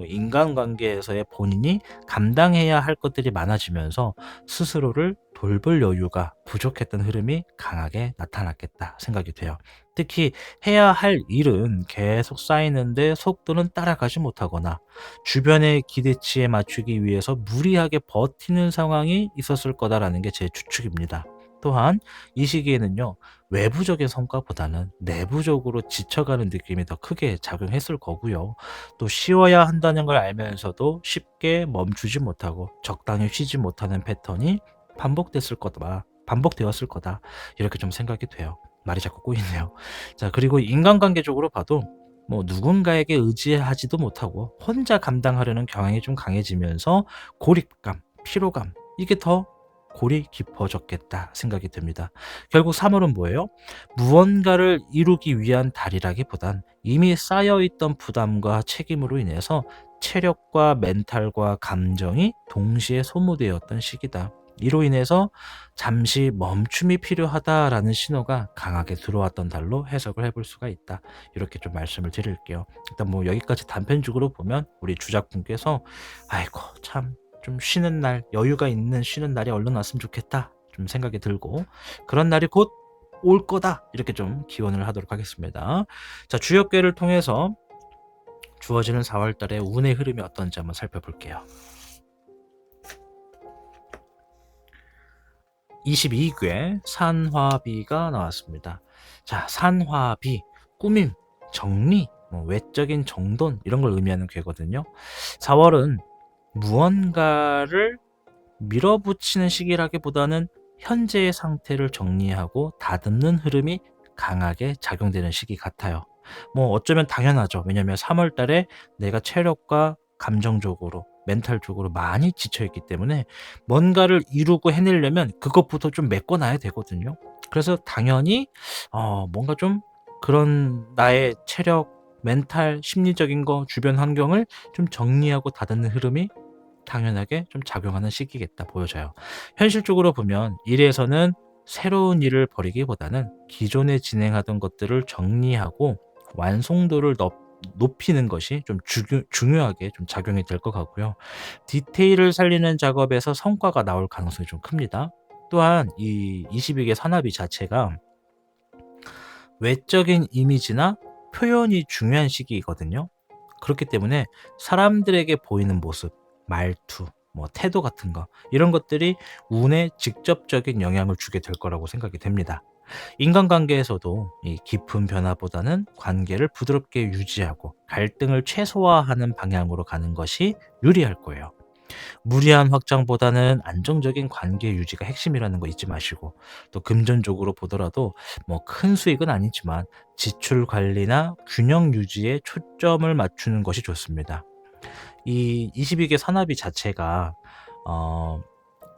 인간관계에서의 본인이 감당해야 할 것들이 많아지면서 스스로를 돌볼 여유가 부족했던 흐름이 강하게 나타났겠다 생각이 돼요. 특히 해야 할 일은 계속 쌓이는데 속도는 따라가지 못하거나 주변의 기대치에 맞추기 위해서 무리하게 버티는 상황이 있었을 거다라는 게 제 추측입니다. 또한 이 시기에는요, 외부적인 성과보다는 내부적으로 지쳐가는 느낌이 더 크게 작용했을 거고요. 또 쉬어야 한다는 걸 알면서도 쉽게 멈추지 못하고 적당히 쉬지 못하는 패턴이 반복되었을 거다. 이렇게 좀 생각이 돼요. 말이 자꾸 꼬이네요. 자, 그리고 인간관계적으로 봐도 누군가에게 의지하지도 못하고 혼자 감당하려는 경향이 좀 강해지면서 고립감, 피로감, 이게 더 골이 깊어졌겠다 생각이 듭니다. 결국 3월은 뭐예요? 무언가를 이루기 위한 달이라기보단 이미 쌓여있던 부담과 책임으로 인해서 체력과 멘탈과 감정이 동시에 소모되었던 시기다. 이로 인해서 잠시 멈춤이 필요하다라는 신호가 강하게 들어왔던 달로 해석을 해볼 수가 있다. 이렇게 좀 말씀을 드릴게요. 일단 여기까지 단편적으로 보면 우리 주작분께서 아이고 참 좀 쉬는 날, 여유가 있는 쉬는 날이 얼른 왔으면 좋겠다 좀 생각이 들고, 그런 날이 곧 올 거다, 이렇게 좀 기원을 하도록 하겠습니다. 자, 주역궤를 통해서 주어지는 4월 달의 운의 흐름이 어떤지 한번 살펴볼게요. 22괴 산화비가 나왔습니다. 자, 산화비, 꾸밈, 정리, 외적인 정돈 이런 걸 의미하는 괴거든요. 4월은 무언가를 밀어붙이는 시기라기보다는 현재의 상태를 정리하고 다듬는 흐름이 강하게 작용되는 시기 같아요. 어쩌면 당연하죠. 왜냐면 3월 달에 내가 체력과 감정적으로, 멘탈적으로 많이 지쳐 있기 때문에 뭔가를 이루고 해내려면 그것부터 좀 메꿔 놔야 되거든요. 그래서 당연히 뭔가 좀 그런 나의 체력, 멘탈, 심리적인 거, 주변 환경을 좀 정리하고 다듬는 흐름이 당연하게 좀 작용하는 시기겠다 보여져요. 현실적으로 보면 일에서는 새로운 일을 벌이기보다는 기존에 진행하던 것들을 정리하고 완성도를 높이는 것이 좀 중요하게 좀 작용이 될 것 같고요. 디테일을 살리는 작업에서 성과가 나올 가능성이 좀 큽니다. 또한 이 22개 산업이 자체가 외적인 이미지나 표현이 중요한 시기이거든요. 그렇기 때문에 사람들에게 보이는 모습, 말투, 태도 같은 거 이런 것들이 운에 직접적인 영향을 주게 될 거라고 생각이 됩니다. 인간관계에서도 이 깊은 변화보다는 관계를 부드럽게 유지하고 갈등을 최소화하는 방향으로 가는 것이 유리할 거예요. 무리한 확장보다는 안정적인 관계 유지가 핵심이라는 거 잊지 마시고, 또 금전적으로 보더라도 큰 수익은 아니지만 지출 관리나 균형 유지에 초점을 맞추는 것이 좋습니다. 이 22개 산업이 자체가 어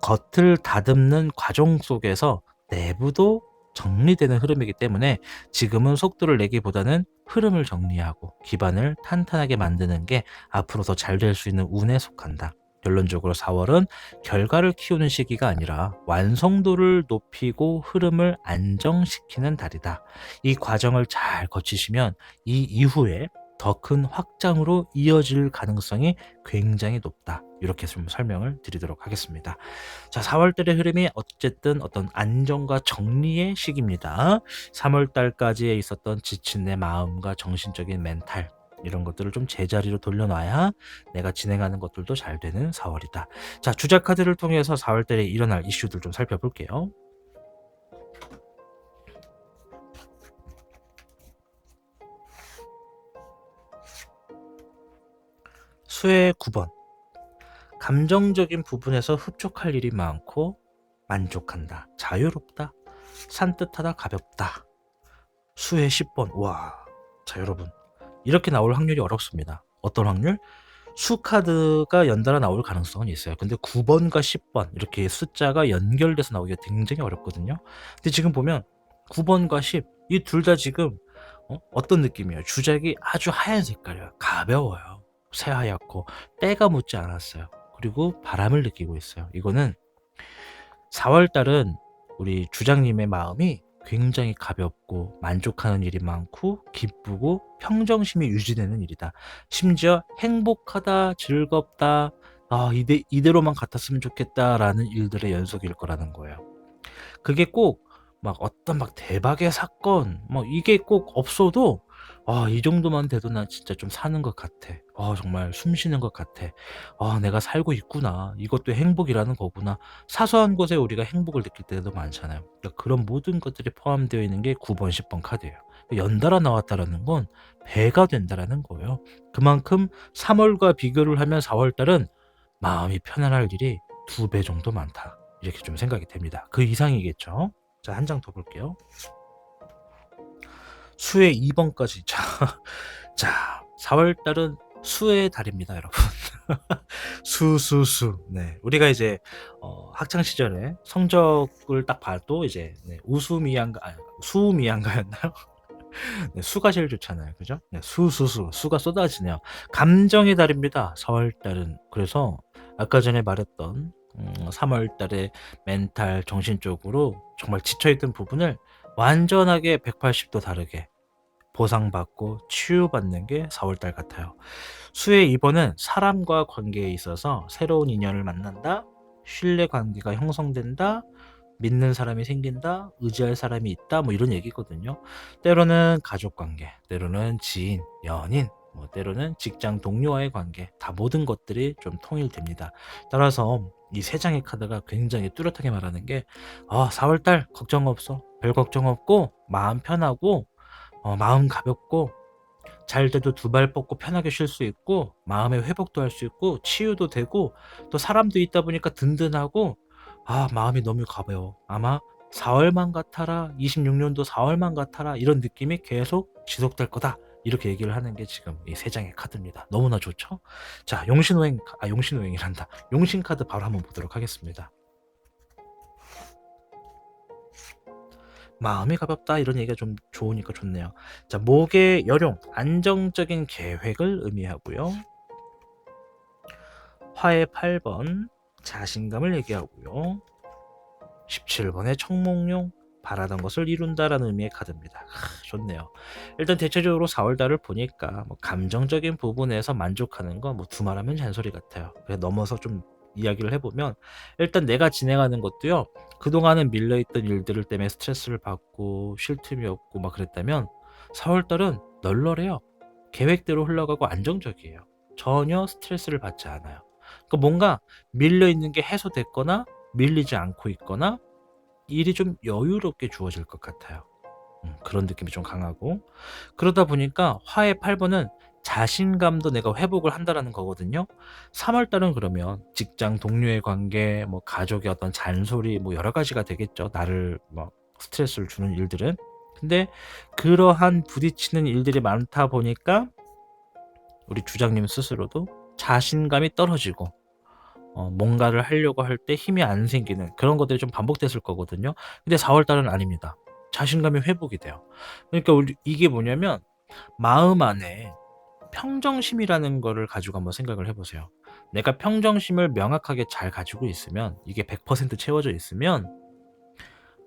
겉을 다듬는 과정 속에서 내부도 정리되는 흐름이기 때문에 지금은 속도를 내기보다는 흐름을 정리하고 기반을 탄탄하게 만드는 게 앞으로 더 잘 될 수 있는 운에 속한다. 결론적으로 4월은 결과를 키우는 시기가 아니라 완성도를 높이고 흐름을 안정시키는 달이다. 이 과정을 잘 거치시면 이 이후에 더 큰 확장으로 이어질 가능성이 굉장히 높다. 이렇게 좀 설명을 드리도록 하겠습니다. 자, 4월 달의 흐름이 어쨌든 어떤 안정과 정리의 시기입니다. 3월 달까지에 있었던 지친 내 마음과 정신적인 멘탈 이런 것들을 좀 제자리로 돌려놔야 내가 진행하는 것들도 잘 되는 4월이다. 자, 주자 카드를 통해서 4월 달에 일어날 이슈들 좀 살펴볼게요. 수의 9번. 감정적인 부분에서 흡족할 일이 많고 만족한다. 자유롭다. 산뜻하다. 가볍다. 수의 10번. 와. 자, 여러분. 이렇게 나올 확률이 어렵습니다. 어떤 확률? 수 카드가 연달아 나올 가능성은 있어요. 근데 9번과 10번 이렇게 숫자가 연결돼서 나오기가 굉장히 어렵거든요. 근데 지금 보면 9번과 10 이 둘 다 지금 어떤 느낌이에요? 주작이 아주 하얀 색깔이에요. 가벼워요. 새하얗고 때가 묻지 않았어요. 그리고 바람을 느끼고 있어요. 이거는 4월 달은 우리 주장님의 마음이 굉장히 가볍고 만족하는 일이 많고 기쁘고 평정심이 유지되는 일이다. 심지어 행복하다, 즐겁다, 이대로만 같았으면 좋겠다라는 일들의 연속일 거라는 거예요. 그게 꼭 막 어떤 막 대박의 사건 이게 꼭 없어도 이 정도만 돼도 난 진짜 좀 사는 것 같아. 정말 숨 쉬는 것 같아. '내가 살고 있구나. 이것도 행복이라는 거구나.' 사소한 것에 우리가 행복을 느낄 때도 많잖아요. 그러니까 그런 모든 것들이 포함되어 있는 게 9 번, 10번 카드예요. 연달아 나왔다라는 건 배가 된다라는 거예요. 그만큼 3 월과 비교를 하면 4월 달은 마음이 편안할 일이 2배 정도 많다. 이렇게 좀 생각이 됩니다. 그 이상이겠죠. 자, 한 장 더 볼게요. 수의 2 번까지. 자, 자, 4월 달은 수의 달입니다, 여러분. 네. 우리가 이제 학창 시절에 성적을 딱 봐도 이제 우수미양가 수미양가였나요? 네, 수가 제일 좋잖아요. 그죠? 네, 수가 쏟아지네요. 감정의 달입니다. 4월 달은. 그래서 아까 전에 말했던 3월 달에 멘탈, 정신적으로 정말 지쳐 있던 부분을 완전하게 180도 다르게 보상받고 치유받는 게 4월 달 같아요. 수의 2 번은 사람과 관계에 있어서 새로운 인연을 만난다, 신뢰 관계가 형성된다, 믿는 사람이 생긴다, 의지할 사람이 있다 이런 얘기거든요. 때로는 가족 관계, 때로는 지인, 연인 뭐 때로는 직장 동료와의 관계, 다 모든 것들이 좀 통일됩니다. 따라서 이 세 장의 카드가 굉장히 뚜렷하게 말하는 게 4월 달 걱정 없어. 별 걱정 없고 마음 편하고 마음 가볍고 잘 때도 두 발 뻗고 편하게 쉴 수 있고 마음의 회복도 할 수 있고 치유도 되고 또 사람도 있다 보니까 든든하고 마음이 너무 가벼워. 아마 4월만 같아라. 26년도 4월만 같아라. 이런 느낌이 계속 지속될 거다. 이렇게 얘기를 하는 게 지금 이 세 장의 카드입니다. 너무나 좋죠? 자, 용신호행이란다. 용신 카드 바로 한번 보도록 하겠습니다. 마음이 가볍다 이런 얘기가 좀 좋으니까 좋네요. 자, 목의 여룡, 안정적인 계획을 의미하고요. 화의 8번, 자신감을 얘기하고요. 17번의 청몽룡, 바라던 것을 이룬다라는 의미의 카드입니다. 좋네요. 일단 대체적으로 4월달을 보니까 뭐 감정적인 부분에서 만족하는 거 뭐 두말하면 잔소리 같아요. 넘어서 좀 이야기를 해보면 일단 내가 진행하는 것도요. 그동안은 밀려있던 일들을 때문에 스트레스를 받고 쉴 틈이 없고 막 그랬다면 4월달은 널널해요. 계획대로 흘러가고 안정적이에요. 전혀 스트레스를 받지 않아요. 그러니까 뭔가 밀려있는 게 해소됐거나 밀리지 않고 있거나 일이 좀 여유롭게 주어질 것 같아요. 그런 느낌이 좀 강하고 그러다 보니까 화의 8번은 자신감도 내가 회복을 한다라는 거거든요. 3월 달은 그러면 직장 동료의 관계, 뭐 가족의 어떤 잔소리 뭐 여러 가지가 되겠죠. 나를 뭐 스트레스를 주는 일들은. 근데 그러한 부딪히는 일들이 많다 보니까 우리 주장님 스스로도 자신감이 떨어지고 뭔가를 하려고 할 때 힘이 안 생기는 그런 것들이 좀 반복됐을 거거든요. 근데 4월 달은 아닙니다. 자신감이 회복이 돼요. 그러니까 우리 이게 뭐냐면 마음 안에 평정심이라는 거를 가지고 한번 생각을 해 보세요. 내가 평정심을 명확하게 잘 가지고 있으면 이게 100% 채워져 있으면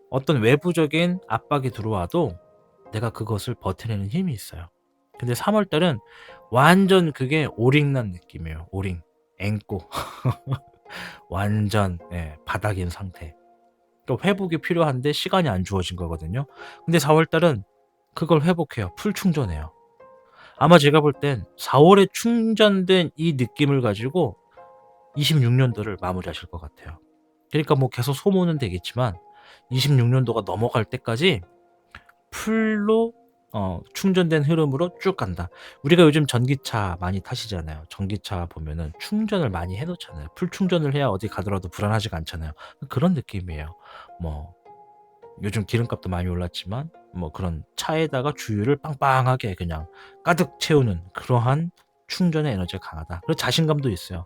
어떤 외부적인 압박이 들어와도 내가 그것을 버텨내는 힘이 있어요. 근데 3월 달은 완전 그게 오링난 느낌이에요. 오링. 앵꼬. 완전 바닥인 상태. 그러니까 회복이 필요한데 시간이 안 주어진 거거든요. 근데 4월 달은 그걸 회복해요. 풀 충전해요. 아마 제가 볼 땐 4월에 충전된 이 느낌을 가지고 26년도를 마무리하실 것 같아요. 그러니까 뭐 계속 소모는 되겠지만 26년도가 넘어갈 때까지 풀로 충전된 흐름으로 쭉 간다. 우리가 요즘 전기차 많이 타시잖아요. 전기차 보면은 충전을 많이 해 놓잖아요. 풀 충전을 해야 어디 가더라도 불안하지가 않잖아요. 그런 느낌이에요. 뭐 요즘 기름값도 많이 올랐지만 뭐 그런 차에다가 주유를 빵빵하게 그냥 가득 채우는 그러한 충전의 에너지가 강하다. 그리고 자신감도 있어요.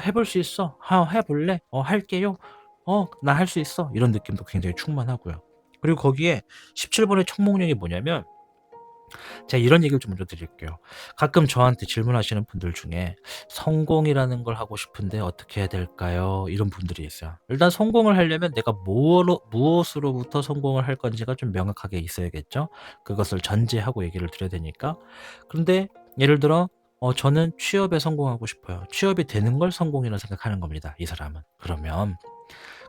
해 볼 수 있어. 해 볼래? 할게요. 나 할 수 있어." 이런 느낌도 굉장히 충만하고요. 그리고 거기에 17 번의 청목령이 뭐냐면 제가 이런 얘기를 좀 먼저 드릴게요. 가끔 저한테 질문하시는 분들 중에 "성공이라는 걸 하고 싶은데 어떻게 해야 될까요?" 이런 분들이 있어요. 일단 성공을 하려면 내가 뭐로 무엇으로부터 성공을 할 건지가 좀 명확하게 있어야겠죠. 그것을 전제하고 얘기를 드려야 되니까. 그런데 예를 들어 저는 취업에 성공하고 싶어요. 취업이 되는 걸 성공이라고 생각하는 겁니다, 이 사람은. 그러면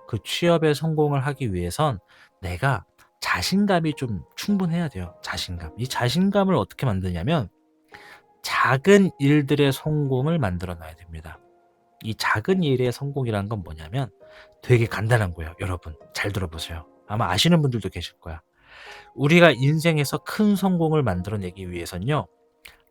그 취업에 성공을 하기 위해선 내가 자신감이 좀 충분해야 돼요. 자신감. 이 자신감을 어떻게 만드냐면 작은 일들의 성공을 만들어 놔야 됩니다. 이 작은 일의 성공이라는 건 뭐냐면 되게 간단한 거예요. 여러분 잘 들어보세요. 아마 아시는 분들도 계실 거야. 우리가 인생에서 큰 성공을 만들어내기 위해선요.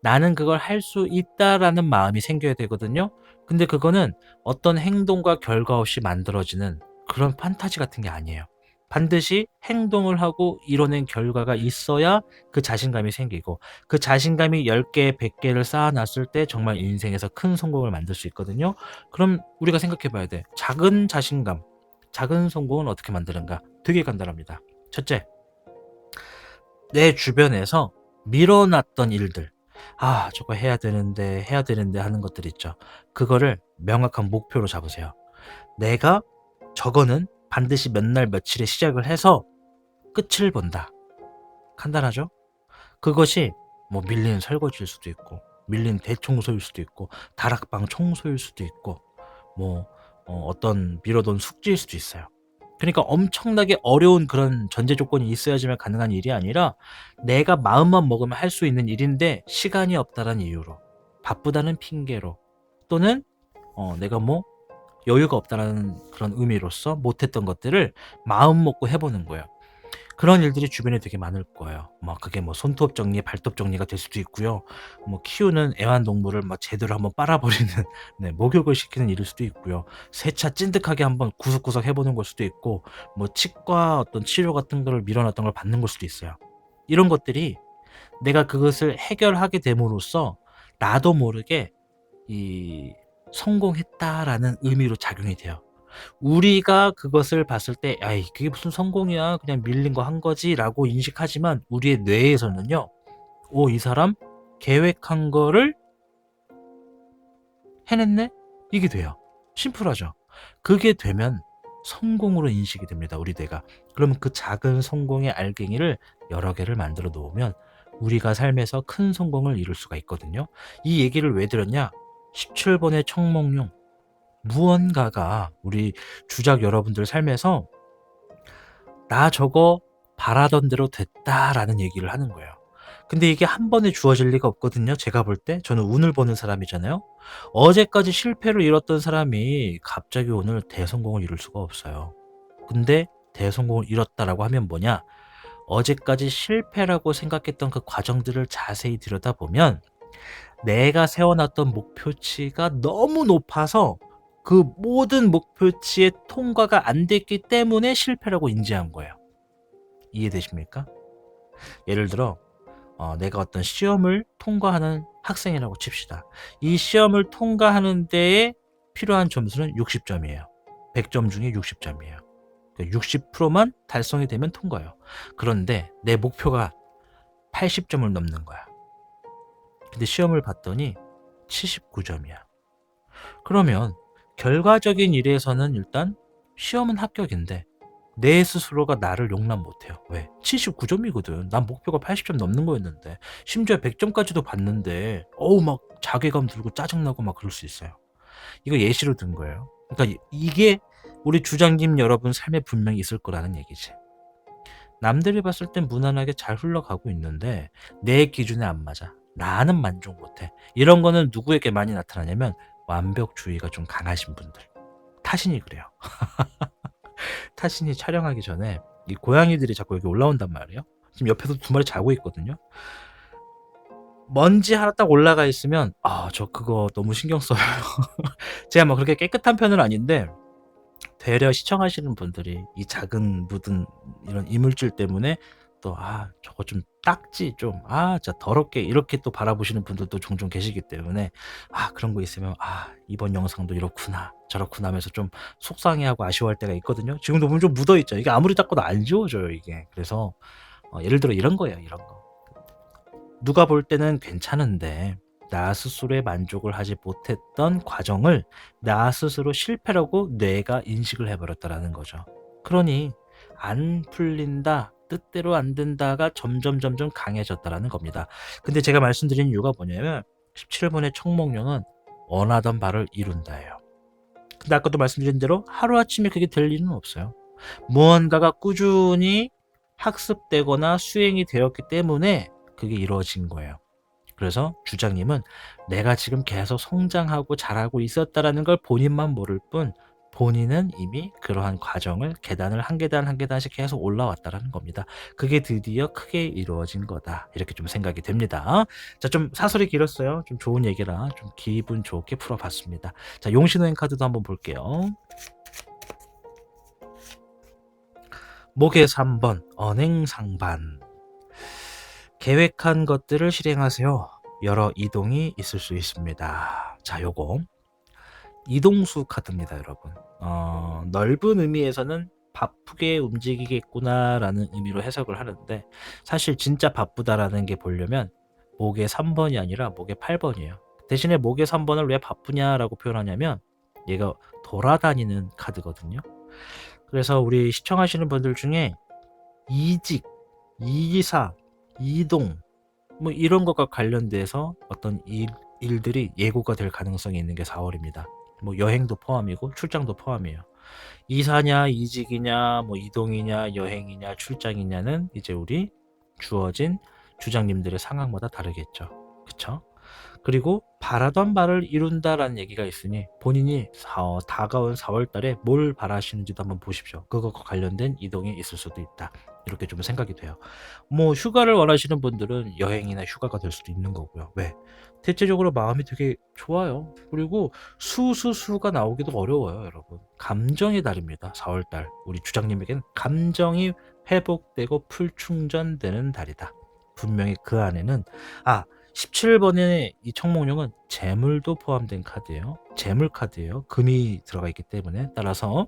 나는 그걸 할 수 있다라는 마음이 생겨야 되거든요. 근데 그거는 어떤 행동과 결과 없이 만들어지는 그런 판타지 같은 게 아니에요. 반드시 행동을 하고 이뤄낸 결과가 있어야 그 자신감이 생기고 그 자신감이 10개, 100개를 쌓아 놨을 때 정말 인생에서 큰 성공을 만들 수 있거든요. 그럼 우리가 생각해 봐야 돼. 작은 자신감, 작은 성공은 어떻게 만드는가? 되게 간단합니다. 첫째, 내 주변에서 미뤄놨던 일들. 저거 해야 되는데 하는 것들 있죠. 그거를 명확한 목표로 잡으세요. 내가 저거는 반드시 몇 날 며칠에 시작을 해서 끝을 본다. 간단하죠? 그것이 뭐 밀린 설거지일 수도 있고, 밀린 대청소일 수도 있고, 다락방 청소일 수도 있고, 뭐 어떤 미뤄둔 숙제일 수도 있어요. 그러니까 엄청나게 어려운 그런 전제 조건이 있어야지만 가능한 일이 아니라 내가 마음만 먹으면 할 수 있는 일인데 시간이 없다는 이유로, 바쁘다는 핑계로, 또는 내가 뭐 여유가 없다라는 그런 의미로서 못했던 것들을 마음 먹고 해 보는 거예요. 그런 일들이 주변에 되게 많을 거예요. 그게 손톱 정리, 발톱 정리가 될 수도 있고요. 키우는 애완동물을 제대로 한번 빨아 버리는 네, 목욕을 시키는 일일 수도 있고요. 세차 찐득하게 한번 구석구석 해 보는 걸 수도 있고, 치과 어떤 치료 같은 거를 미뤄 놨던 걸 받는 걸 수도 있어요. 이런 것들이 내가 그것을 해결하게 됨으로써 나도 모르게 이 '성공했다.'라는 의미로 작용이 돼요. 우리가 그것을 봤을 때 '아이 그게 무슨 성공이야. 그냥 밀린 거 한 거지.'라고 인식하지만 우리의 뇌에서는요. '오 이 사람 계획한 거를 해냈네?' 이게 돼요. 심플하죠. 그게 되면 성공으로 인식이 됩니다, 우리 뇌가. 그러면 그 작은 성공의 알갱이를 여러 개를 만들어 놓으면 우리가 삶에서 큰 성공을 이룰 수가 있거든요. 이 얘기를 왜 드렸냐? 17번의 청몽룡. 무언가가 우리 주작 여러분들 삶에서 '나 저거 바라던 대로 됐다.'라는 얘기를 하는 거예요. 근데 이게 한 번에 주어질 리가 없거든요, 제가 볼 때. 저는 운을 보는 사람이잖아요. 어제까지 실패를 이뤘던 사람이 갑자기 오늘 대성공을 이룰 수가 없어요. 근데 대성공을 이뤘다라고 하면 뭐냐? 어제까지 실패라고 생각했던 그 과정들을 자세히 들여다보면 내가 세워 놨던 목표치가 너무 높아서 그 모든 목표치에 통과가 안 됐기 때문에 실패라고 인지한 거예요. 이해되십니까? 예를 들어 내가 어떤 시험을 통과하는 학생이라고 칩시다. 이 시험을 통과하는 데에 필요한 점수는 60점이에요. 100점 중에 60점이에요. 60%만 달성이 되면 통과예요. 그런데 내 목표가 80점을 넘는 거야. 근데 시험을 봤더니 79점이야. 그러면 결과적인 일에서는 일단 시험은 합격인데 내 스스로가 나를 용납 못해요. 왜? 79점이거든. 난 목표가 80점 넘는 거였는데, 심지어 100점까지도 봤는데 막 자괴감 들고 짜증나고 막 그럴 수 있어요. 이거 예시로 든 거예요. 그러니까 이게 우리 주장님 여러분 삶에 분명히 있을 거라는 얘기지. 남들이 봤을 땐 무난하게 잘 흘러가고 있는데 내 기준에 안 맞아. 나는 만족 못해. 이런 거는 누구에게 많이 나타나냐면 완벽주의가 좀 강하신 분들. 타신이 그래요. 타신이 촬영하기 전에 이 고양이들이 자꾸 여기 올라온단 말이에요. 지금 옆에서 두 마리 자고 있거든요. 먼지 하나 딱 올라가 있으면 저 그거 너무 신경 써요. 제가 그렇게 깨끗한 편은 아닌데 되려 시청하시는 분들이 이 작은 묻은 이런 이물질 때문에 또 저거 좀 닦지 좀 진짜 더럽게 이렇게 또 바라보시는 분들도 종종 계시기 때문에 그런 거 있으면 이번 영상도 이렇구나 저렇구나 하면서 좀 속상해하고 아쉬워할 때가 있거든요. 지금도 보면 좀 묻어 있죠. 이게 아무리 닦아도 안 지워져요, 이게. 그래서 예를 들어 이런 거예요, 이런 거. 누가 볼 때는 괜찮은데 나 스스로의 만족을 하지 못했던 과정을 나 스스로 실패라고 뇌가 인식을 해버렸다라는 거죠. 그러니 안 풀린다, 뜻대로 안 된다가 점점 강해졌다라는 겁니다. 근데 제가 말씀드린 이유가 뭐냐면 17번의 청목령은 원하던 바를 이룬다예요. 근데 아까도 말씀드린 대로 하루아침에 그게 될 일은 없어요. 무언가가 꾸준히 학습되거나 수행이 되었기 때문에 그게 이루어진 거예요. 그래서 주장님은 내가 지금 계속 성장하고 잘하고 있었다라는 걸 본인만 모를 뿐 본인은 이미 그러한 과정을 계단을 한 계단 한 계단씩 계속 올라왔다라는 겁니다. 그게 드디어 크게 이루어진 거다. 이렇게 좀 생각이 됩니다. 자, 좀 사설이 길었어요. 좀 좋은 얘기라 좀 기분 좋게 풀어봤습니다. 자, 용신호행 카드도 한번 볼게요. 목의 3번 언행상반. 계획한 것들을 실행하세요. 여러 이동이 있을 수 있습니다. 자, 요거 이동수 카드입니다, 여러분. 넓은 의미에서는 바쁘게 움직이겠구나라는 의미로 해석을 하는데 사실 진짜 바쁘다라는 게 보려면 목의 3번이 아니라 목의 8번이에요. 대신에 목의 3번을 왜 바쁘냐라고 표현하냐면 얘가 돌아다니는 카드거든요. 그래서 우리 시청하시는 분들 중에 이직, 이사, 이동 이런 것과 관련돼서 어떤 일들이 예고가 될 가능성이 있는 게 4월입니다. 여행도 포함이고 출장도 포함이에요. 이사냐, 이직이냐, 뭐 이동이냐, 여행이냐, 출장이냐는 이제 우리 주어진 주장님들의 상황마다 다르겠죠. 그쵸? 그리고 바라던 바를 이룬다라는 얘기가 있으니 본인이 다가온 4월 달에 뭘 바라시는지도 한번 보십시오. 그것과 관련된 이동이 있을 수도 있다. 이렇게 좀 생각이 돼요. 뭐 휴가를 원하시는 분들은 여행이나 휴가가 될 수도 있는 거고요. 왜? 대체적으로 마음이 되게 좋아요. 그리고 수수수가 나오기도 어려워요, 여러분. 감정의 달입니다. 4월 달. 우리 주장님에겐 감정이 회복되고 풀충전되는 달이다. 분명히 그 안에는 17번의 이 청몽룡은 재물도 포함된 카드예요. 재물 카드예요. 금이 들어가 있기 때문에 따라서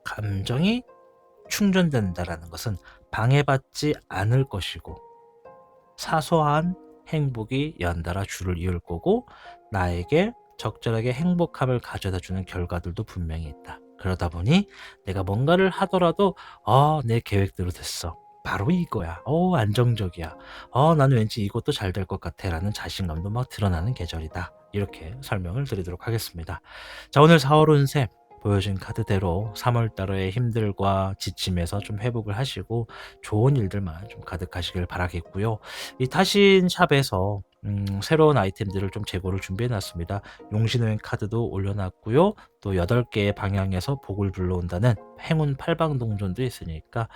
감정이 충전된다라는 것은 방해받지 않을 것이고 사소한 행복이 연달아 줄을 이을 거고 나에게 적절하게 행복함을 가져다 주는 결과들도 분명히 있다. 그러다 보니 내가 뭔가를 하더라도 내 계획대로 됐어. 바로 이거야. 안정적이야. 나는 왠지 이것도 잘 될 것 같아 라는 자신감도 막 드러나는 계절이다. 이렇게 설명을 드리도록 하겠습니다. 자, 오늘 4월 운세 보여준 카드대로 3월 달의 힘들과 지침에서 좀 회복을 하시고 좋은 일들만 좀 가득하시길 바라겠고요. 이 타신 샵에서 새로운 아이템들을 좀 재고를 준비해 놨습니다. 용신호행 카드도 올려놨고요. 또 8개의 방향에서 복을 불러온다는 행운 팔방동전도 있으니까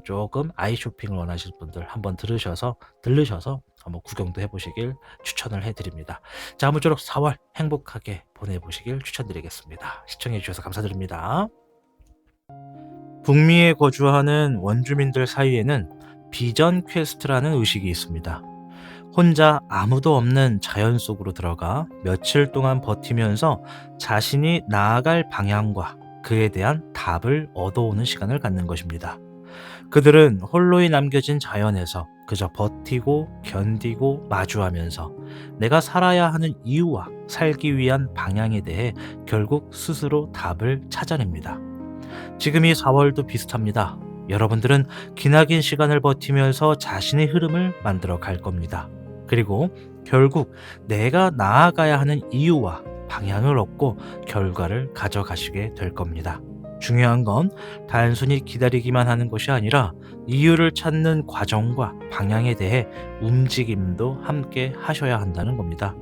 조금 아이 쇼핑을 원하시는 분들 한번 들르셔서 한번 구경도 해보시길 추천을 해드립니다. 자, 아무쪼록 4월 행복하게 보내보시길 추천드리겠습니다. 시청해주셔서 감사드립니다. 북미에 거주하는 원주민들 사이에는 비전 퀘스트라는 의식이 있습니다. 혼자 아무도 없는 자연 속으로 들어가 며칠 동안 버티면서 자신이 나아갈 방향과 그에 대한 답을 얻어오는 시간을 갖는 것입니다. 그들은 홀로이 남겨진 자연에서 그저 버티고 견디고 마주하면서 내가 살아야 하는 이유와 살기 위한 방향에 대해 결국 스스로 답을 찾아냅니다. 지금 이 4월도 비슷합니다. 여러분들은 기나긴 시간을 버티면서 자신의 흐름을 만들어 갈 겁니다. 그리고 결국 내가 나아가야 하는 이유와 방향을 얻고 결과를 가져가시게 될 겁니다. 중요한 건 단순히 기다리기만 하는 것이 아니라 이유를 찾는 과정과 방향에 대해 움직임도 함께 하셔야 한다는 겁니다.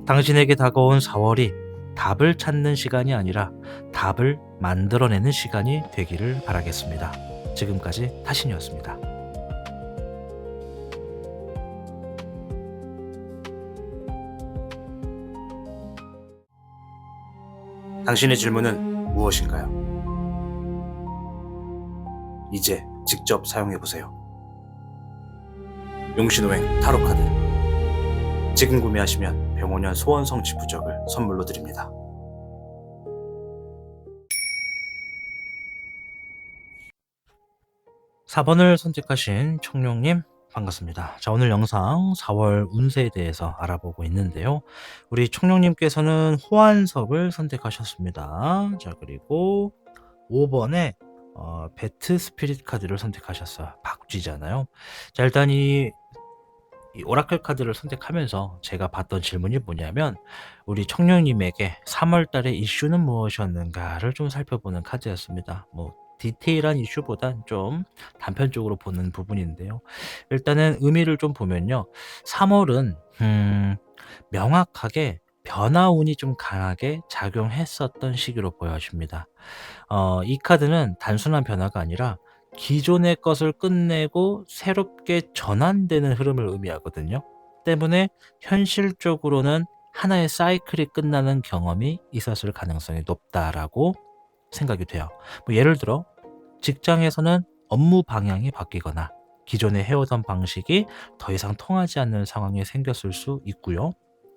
당신에게 다가온 4월이 답을 찾는 시간이 아니라 답을 만들어내는 시간이 되기를 바라겠습니다. 지금까지 타신이었습니다. 당신의 질문은 무엇인가요? 이제 직접 사용해보세요. 용신호행 타로카드. 지금 구매하시면 병원연 소원성취 부적을 선물로 드립니다. 4번을 선택하신 청룡님 반갑습니다. 자, 오늘 영상 4월 운세에 대해서 알아보고 있는데요. 우리 청룡님께서는 호환석을 선택하셨습니다. 자, 그리고 5번에 배트 스피릿 카드를 선택하셨어요. 박쥐잖아요. 자, 일단 이 오라클 카드를 선택하면서 제가 봤던 질문이 뭐냐면 우리 청룡님에게 3월 달의 이슈는 무엇이었는가를 좀 살펴보는 카드였습니다. 뭐 디테일한 이슈보단 좀 단편적으로 보는 부분인데요. 일단은 의미를 좀 보면요. 3월은 명확하게 변화운이 좀 강하게 작용했었던 시기로 보여집니다. 이 카드는 단순한 변화가 아니라 기존의 것을 끝내고 새롭게 전환되는 흐름을 의미하거든요. 때문에 현실적으로는 하나의 사이클이 끝나는 경험이 있었을 가능성이 높다라고 생각이 돼요. 뭐 예를 들어 직장에서는 업무 방향이 바뀌거나 기존에 해오던 방식이 더 이상 통하지 않는 상황이 생겼을 수 있고요.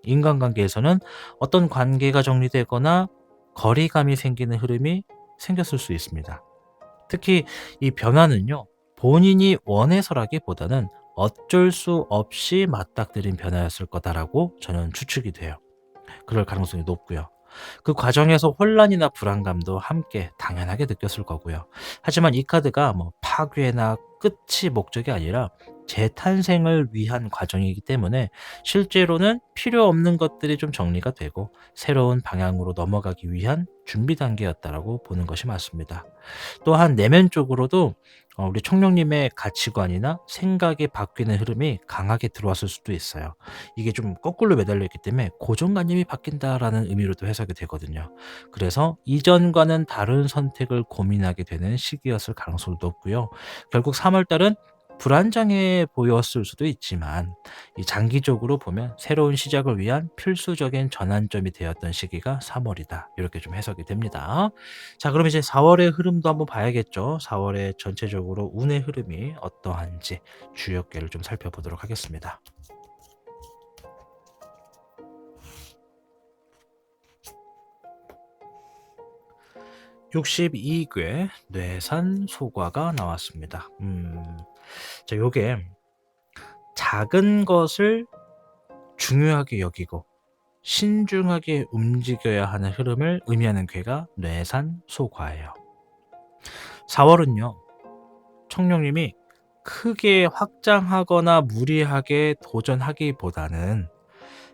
인간관계에서는 어떤 관계가 정리되거나 거리감이 생기는 흐름이 생겼을 수 있습니다. 특히 이 변화는요, 본인이 원해서라기보다는 어쩔 수 없이 맞닥뜨린 변화였을 거다라고 저는 추측이 돼요. 그럴 가능성이 높고요. 그 과정에서 혼란이나 불안감도 함께 당연하게 느꼈을 거고요. 하지만 이 카드가 뭐 파괴나 끝이 목적이 아니라 재탄생을 위한 과정이기 때문에 실제로는 필요 없는 것들이 좀 정리가 되고 새로운 방향으로 넘어가기 위한 준비 단계였다라고 보는 것이 맞습니다. 또한 내면적으로도 우리 청룡님의 가치관이나 생각이 바뀌는 흐름이 강하게 들어왔을 수도 있어요. 이게 좀 거꾸로 매달려 있기 때문에 고정관념이 바뀐다라는 의미로도 해석이 되거든요. 그래서 이전과는 다른 선택을 고민하게 되는 시기였을 가능성도 높고요. 결국 3월 달은 불안정해 보였을 수도 있지만 이 장기적으로 보면 새로운 시작을 위한 필수적인 전환점이 되었던 시기가 3월이다. 이렇게 좀 해석이 됩니다. 자, 그럼 이제 4 월의 흐름도 한번 봐야겠죠. 4 월의 전체적으로 운의 흐름이 어떠한지 주역계를 좀 살펴보도록 하겠습니다. 62궤 뇌산소과가 나왔습니다. 자, 요게 작은 것을 중요하게 여기고 신중하게 움직여야 하는 흐름을 의미하는 궤가 뇌산소과예요. 4 월은요. 청룡님이 크게 확장하거나 무리하게 도전하기보다는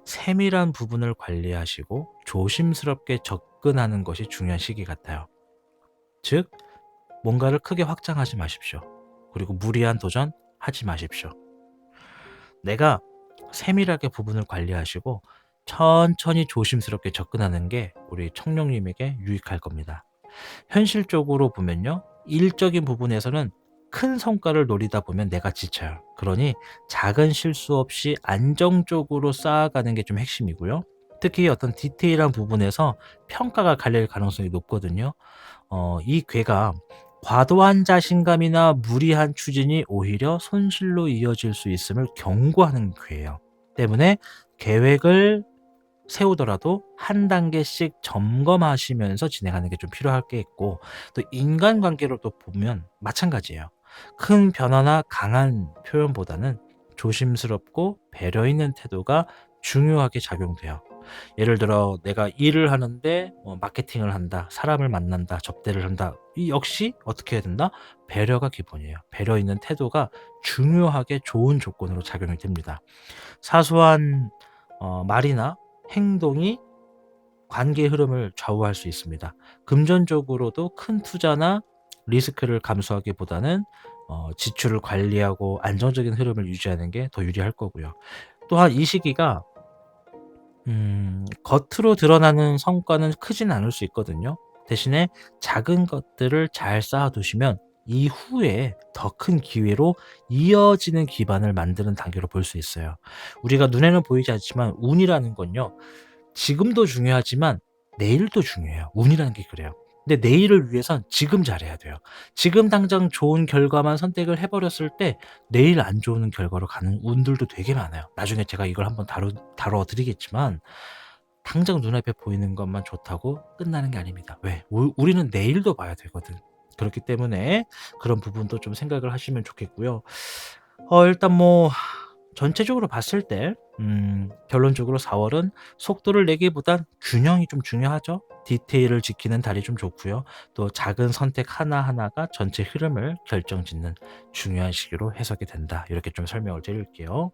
세밀한 부분을 관리하시고 조심스럽게 접근하는 것이 중요한 시기 같아요. 즉, 뭔가를 크게 확장하지 마십시오. 그리고 무리한 도전 하지 마십시오. 내가 세밀하게 부분을 관리하시고 천천히 조심스럽게 접근하는 게 우리 청룡님에게 유익할 겁니다. 현실적으로 보면요. 일적인 부분에서는 큰 성과를 노리다 보면 내가 지쳐요. 그러니 작은 실수 없이 안정적으로 쌓아가는 게 좀 핵심이고요. 특히 어떤 디테일한 부분에서 평가가 갈릴 가능성이 높거든요. 이 괴가 과도한 자신감이나 무리한 추진이 오히려 손실로 이어질 수 있음을 경고하는 괴예요. 때문에 계획을 세우더라도 한 단계씩 점검하시면서 진행하는 게 좀 필요할 게 있고 또 인간관계로 또 보면 마찬가지예요. 큰 변화나 강한 표현보다는 조심스럽고 배려 있는 태도가 중요하게 작용돼요. 예를 들어 내가 일을 하는데 마케팅을 한다, 사람을 만난다, 접대를 한다. 이 역시 어떻게 해야 된다? 배려가 기본이에요. 배려 있는 태도가 중요하게 좋은 조건으로 작용이 됩니다. 사소한 말이나 행동이 관계 흐름을 좌우할 수 있습니다. 금전적으로도 큰 투자나 리스크를 감수하기보다는 지출을 관리하고 안정적인 흐름을 유지하는 게 더 유리할 거고요. 또한 이 시기가 겉으로 드러나는 성과는 크진 않을 수 있거든요. 대신에 작은 것들을 잘 쌓아 두시면 이후에 더 큰 기회로 이어지는 기반을 만드는 단계로 볼 수 있어요. 우리가 눈에는 보이지 않지만 운이라는 건요. 지금도 중요하지만 내일도 중요해요. 운이라는 게 그래요. 근데 내일을 위해선 지금 잘해야 돼요. 지금 당장 좋은 결과만 선택을 해 버렸을 때 내일 안 좋은 결과로 가는 운들도 되게 많아요. 나중에 제가 이걸 한번 다뤄 드리겠지만 당장 눈앞에 보이는 것만 좋다고 끝나는 게 아닙니다. 왜? 우리는 내일도 봐야 되거든. 그렇기 때문에 그런 부분도 좀 생각을 하시면 좋겠고요. 일단 뭐 전체적으로 봤을 때 결론적으로 4 월은 속도를 내기보단 균형이 좀 중요하죠. 디테일을 지키는 달이 좀 좋고요. 또 작은 선택 하나하나가 전체 흐름을 결정짓는 중요한 시기로 해석이 된다. 이렇게 좀 설명을 드릴게요.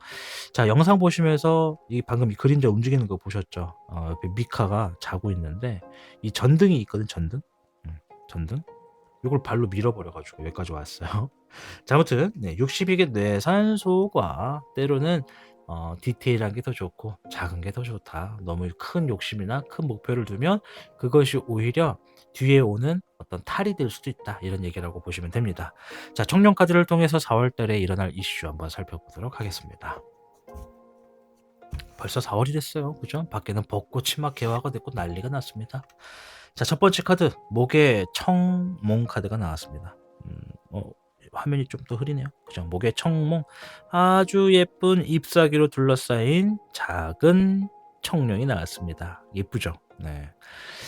자, 영상 보시면서 이 방금 이 그림자 움직이는 거 보셨죠? 옆에 미카가 자고 있는데 이 전등이 있거든, 전등. 전등. 요걸 발로 밀어버려 가지고 여기까지 왔어요. 자, 아무튼 네, 62개 뇌산소가 때로는 디테일한 게 더 좋고 작은 게 더 좋다. 너무 큰 욕심이나 큰 목표를 두면 그것이 오히려 뒤에 오는 어떤 탈이 될 수도 있다. 이런 얘기라고 보시면 됩니다. 자, 청룡 카드를 통해서 4 월 달에 일어날 이슈 한번 살펴보도록 하겠습니다. 벌써 4 월이 됐어요. 그죠? 밖에는 벚꽃이 막 개화가 됐고 난리가 났습니다. 자, 첫 번째 카드 목의 청몽 카드가 나왔습니다. 어 화면이 좀 또 흐리네요. 그죠? 목의 청몽 아주 예쁜 잎사귀로 둘러싸인 작은 청룡이 나왔습니다. 예쁘죠? 네.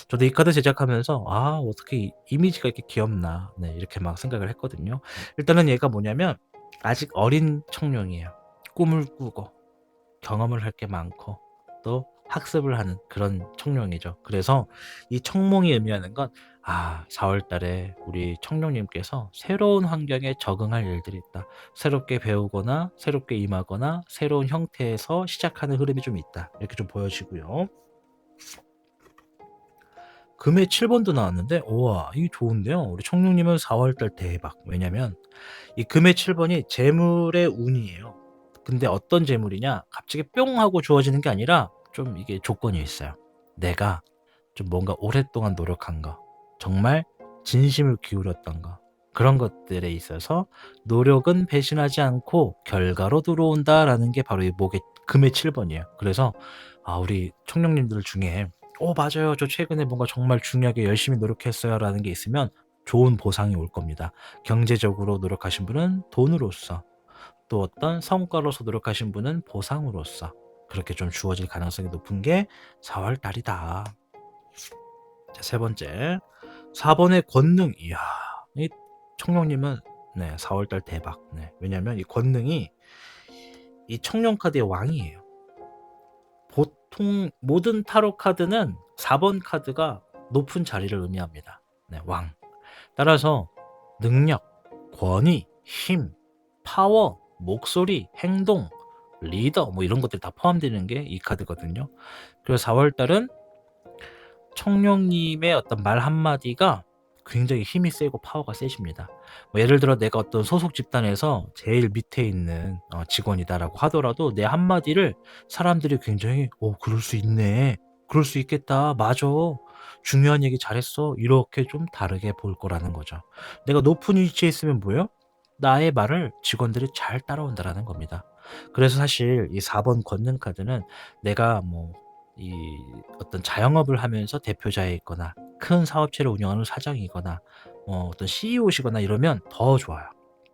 저도 이 카드 제작하면서 '아 어떻게 이 이미지가 이렇게 귀엽나.' 네, 이렇게 막 생각을 했거든요. 일단은 얘가 뭐냐면 아직 어린 청룡이에요. 꿈을 꾸고 경험을 할 게 많고 또 학습을 하는 그런 청룡이죠. 그래서 이 청몽이 의미하는 건 4월 달에 우리 청룡님께서 새로운 환경에 적응할 일들이 있다. 새롭게 배우거나 새롭게 임하거나 새로운 형태에서 시작하는 흐름이 좀 있다. 이렇게 좀 보여지고요. 금의 7 번도 나왔는데 우와 이게 좋은데요. 우리 청룡님은 4월 달 대박. 왜냐면 이 금의 7 번이 재물의 운이에요. 근데 어떤 재물이냐? 갑자기 뿅 하고 주어지는 게 아니라 좀 이게 조건이 있어요. 내가 좀 뭔가 오랫동안 노력한 거, 정말 진심을 기울였던 거, 그런 것들에 있어서 노력은 배신하지 않고 결과로 들어온다라는 게 바로 이 목의 금의 7 번이에요. 그래서 우리 청룡님들 중에 맞아요. 저 최근에 뭔가 정말 중요하게 열심히 노력했어요."라는 게 있으면 좋은 보상이 올 겁니다. 경제적으로 노력하신 분은 돈으로써, 또 어떤 성과로서 노력하신 분은 보상으로써 그렇게 좀 주어질 가능성이 높은 게 4월 달이다. 자, 세 번째. 4 번의 권능. 이야. 이 청룡님은 4월 달 대박. 네. 왜냐면 이 권능이 이 청룡 카드의 왕이에요. 보통 모든 타로 카드는 4번 카드가 높은 자리를 의미합니다. 네, 왕. 따라서 능력, 권위, 힘, 파워, 목소리, 행동, 리더 뭐 이런 것들이 다 포함되는 게 이 카드거든요. 그래서 4월 달은 청룡님의 어떤 말 한마디가 굉장히 힘이 세고 파워가 세십니다. 뭐 예를 들어 내가 어떤 소속 집단에서 제일 밑에 있는 직원이다라고 하더라도 내 한마디를 사람들이 굉장히 그럴 수 있네. 그럴 수 있겠다. 맞아. 중요한 얘기 잘했어. 이렇게 좀 다르게 볼 거라는 거죠. 내가 높은 위치에 있으면 뭐예요? 나의 말을 직원들이 잘 따라온다라는 겁니다. 그래서 사실 이 4번 권능 카드는 내가 뭐 이 어떤 자영업을 하면서 대표자에 있거나 큰 사업체를 운영하는 사장이거나 어떤 CEO시거나 이러면 더 좋아요.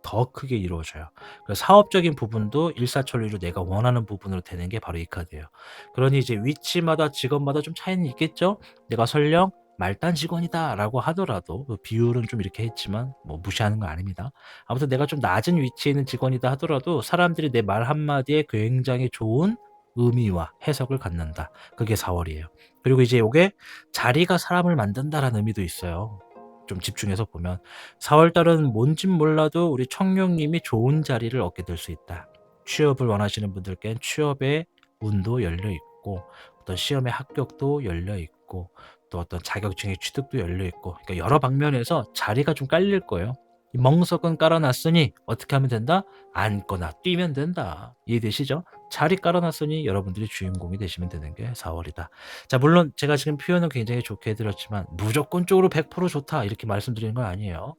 더 크게 이루어져요. 그래서 사업적인 부분도 일사천리로 내가 원하는 부분으로 되는 게 바로 이 카드예요. 그러니 이제 위치마다 직업마다 좀 차이는 있겠죠? 내가 설령 말단 직원이다라고 하더라도 그 비율은 좀 이렇게 했지만 뭐 무시하는 거 아닙니다. 아무튼 내가 좀 낮은 위치에 있는 직원이다 하더라도 사람들이 내 말 한마디에 굉장히 좋은 의미와 해석을 갖는다. 그게 4 월이에요. 그리고 이제 요게 자리가 사람을 만든다라는 의미도 있어요. 좀 집중해서 보면 4월 달은 뭔진 몰라도 우리 청룡님이 좋은 자리를 얻게 될 수 있다. 취업을 원하시는 분들께는 취업의 문도 열려 있고 어떤 시험의 합격도 열려 있고 또 어떤 자격증의 취득도 열려 있고 그러니까 여러 방면에서 자리가 좀 깔릴 거예요. 이 멍석은 깔아 놨으니 어떻게 하면 된다? 앉거나 뛰면 된다. 이해되시죠? 자리 깔아 놨으니 여러분들이 주인공이 되시면 되는 게 4 월이다. 자, 물론 제가 지금 표현은 굉장히 좋게 해 드렸지만 무조건적으로 100% 좋다 이렇게 말씀드리는 건 아니에요.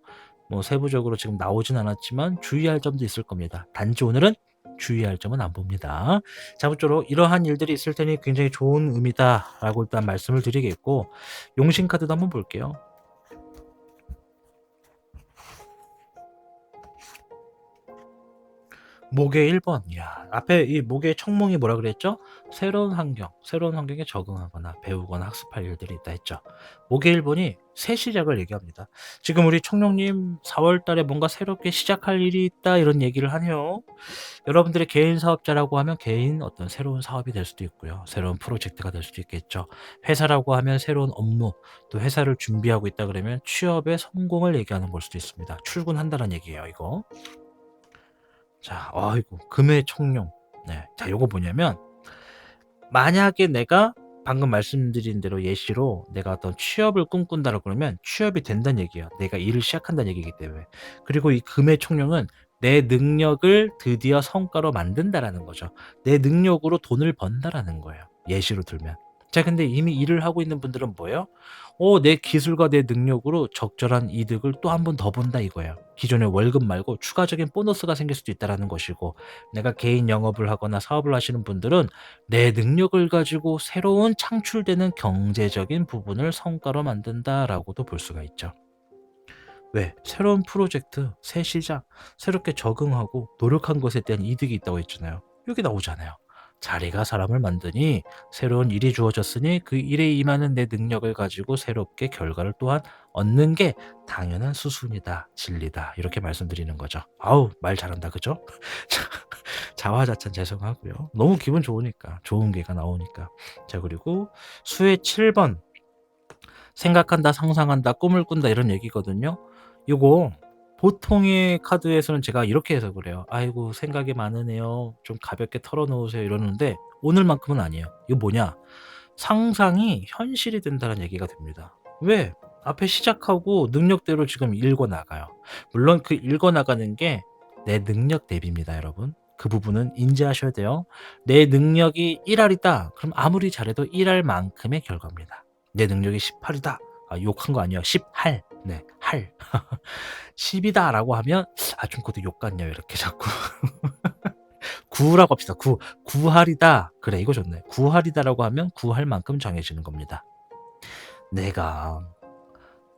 뭐 세부적으로 지금 나오진 않았지만 주의할 점도 있을 겁니다. 단지 오늘은 주의할 점은 안 봅니다. 자, 아무쪼록 이러한 일들이 있을 테니 굉장히 좋은 의미다라고 일단 말씀을 드리겠고 용신 카드도 한번 볼게요. 목의 1 번. 이야. 앞에 이 목의 청몽이 뭐라 그랬죠? 새로운 환경, 새로운 환경에 적응하거나 배우거나 학습할 일들이 있다 했죠. 목의 1 번이 새 시작을 얘기합니다. 지금 우리 청룡님 4월 달에 뭔가 새롭게 시작할 일이 있다 이런 얘기를 하네요. 여러분들의 개인 사업자라고 하면 개인 어떤 새로운 사업이 될 수도 있고요. 새로운 프로젝트가 될 수도 있겠죠. 회사라고 하면 새로운 업무, 또 회사를 준비하고 있다 그러면 취업의 성공을 얘기하는 걸 수도 있습니다. 출근한다는 얘기예요, 이거. 자, 아이고 금의 청룡. 네. 자, 요거 뭐냐면 만약에 내가 방금 말씀드린 대로 예시로 내가 어떤 취업을 꿈꾼다라고 그러면 취업이 된다는 얘기야. 내가 일을 시작한다는 얘기이기 때문에. 그리고 이 금의 총령은 내 능력을 드디어 성과로 만든다라는 거죠. 내 능력으로 돈을 번다라는 거예요. 예시로 들면. 자, 근데 이미 일을 하고 있는 분들은 뭐예요? 내 기술과 내 능력으로 적절한 이득을 또 한 번 더 본다 이거예요. 기존의 월급 말고 추가적인 보너스가 생길 수도 있다라는 것이고, 내가 개인 영업을 하거나 사업을 하시는 분들은 내 능력을 가지고 새로운 창출되는 경제적인 부분을 성과로 만든다라고도 볼 수가 있죠. 왜? 새로운 프로젝트, 새 시작, 새롭게 적응하고 노력한 것에 대한 이득이 있다고 했잖아요. 여기 나오잖아요. 자리가 사람을 만드니 새로운 일이 주어졌으니 그 일에 임하는 내 능력을 가지고 새롭게 결과를 또한 얻는 게 당연한 수순이다, 진리다. 이렇게 말씀드리는 거죠. 아우, 말 잘한다. 그죠? 자화자찬 죄송하고요. 너무 기분 좋으니까. 좋은 게가 나오니까. 자 그리고 수의 7 번 생각한다, 상상한다, 꿈을 꾼다 이런 얘기거든요. 요거 보통의 카드에서는 제가 이렇게 해석을 해요. "아이고 생각이 많으네요. 좀 가볍게 털어 놓으세요." 이러는데 오늘만큼은 아니에요. 이거 뭐냐? 상상이 현실이 된다는 얘기가 됩니다. 왜? 앞에 시작하고 능력대로 지금 읽어 나가요. 물론 그 읽어 나가는 게 내 능력 대비입니다, 여러분. 그 부분은 인지하셔야 돼요. 내 능력이 1 알이다. 그럼 아무리 잘해도 1 알만큼의 결과입니다. 내 능력이 18 이다. 아 욕한 거 아니에요. 10할. 네. 할. 10 이다라고 하면 좀 그것도 욕 같네요. 이렇게 자꾸. 9 라고 합시다. 9. 9 할이다. 그래 이거 좋네. 9 할이다라고 하면 9 할만큼 정해지는 겁니다. 내가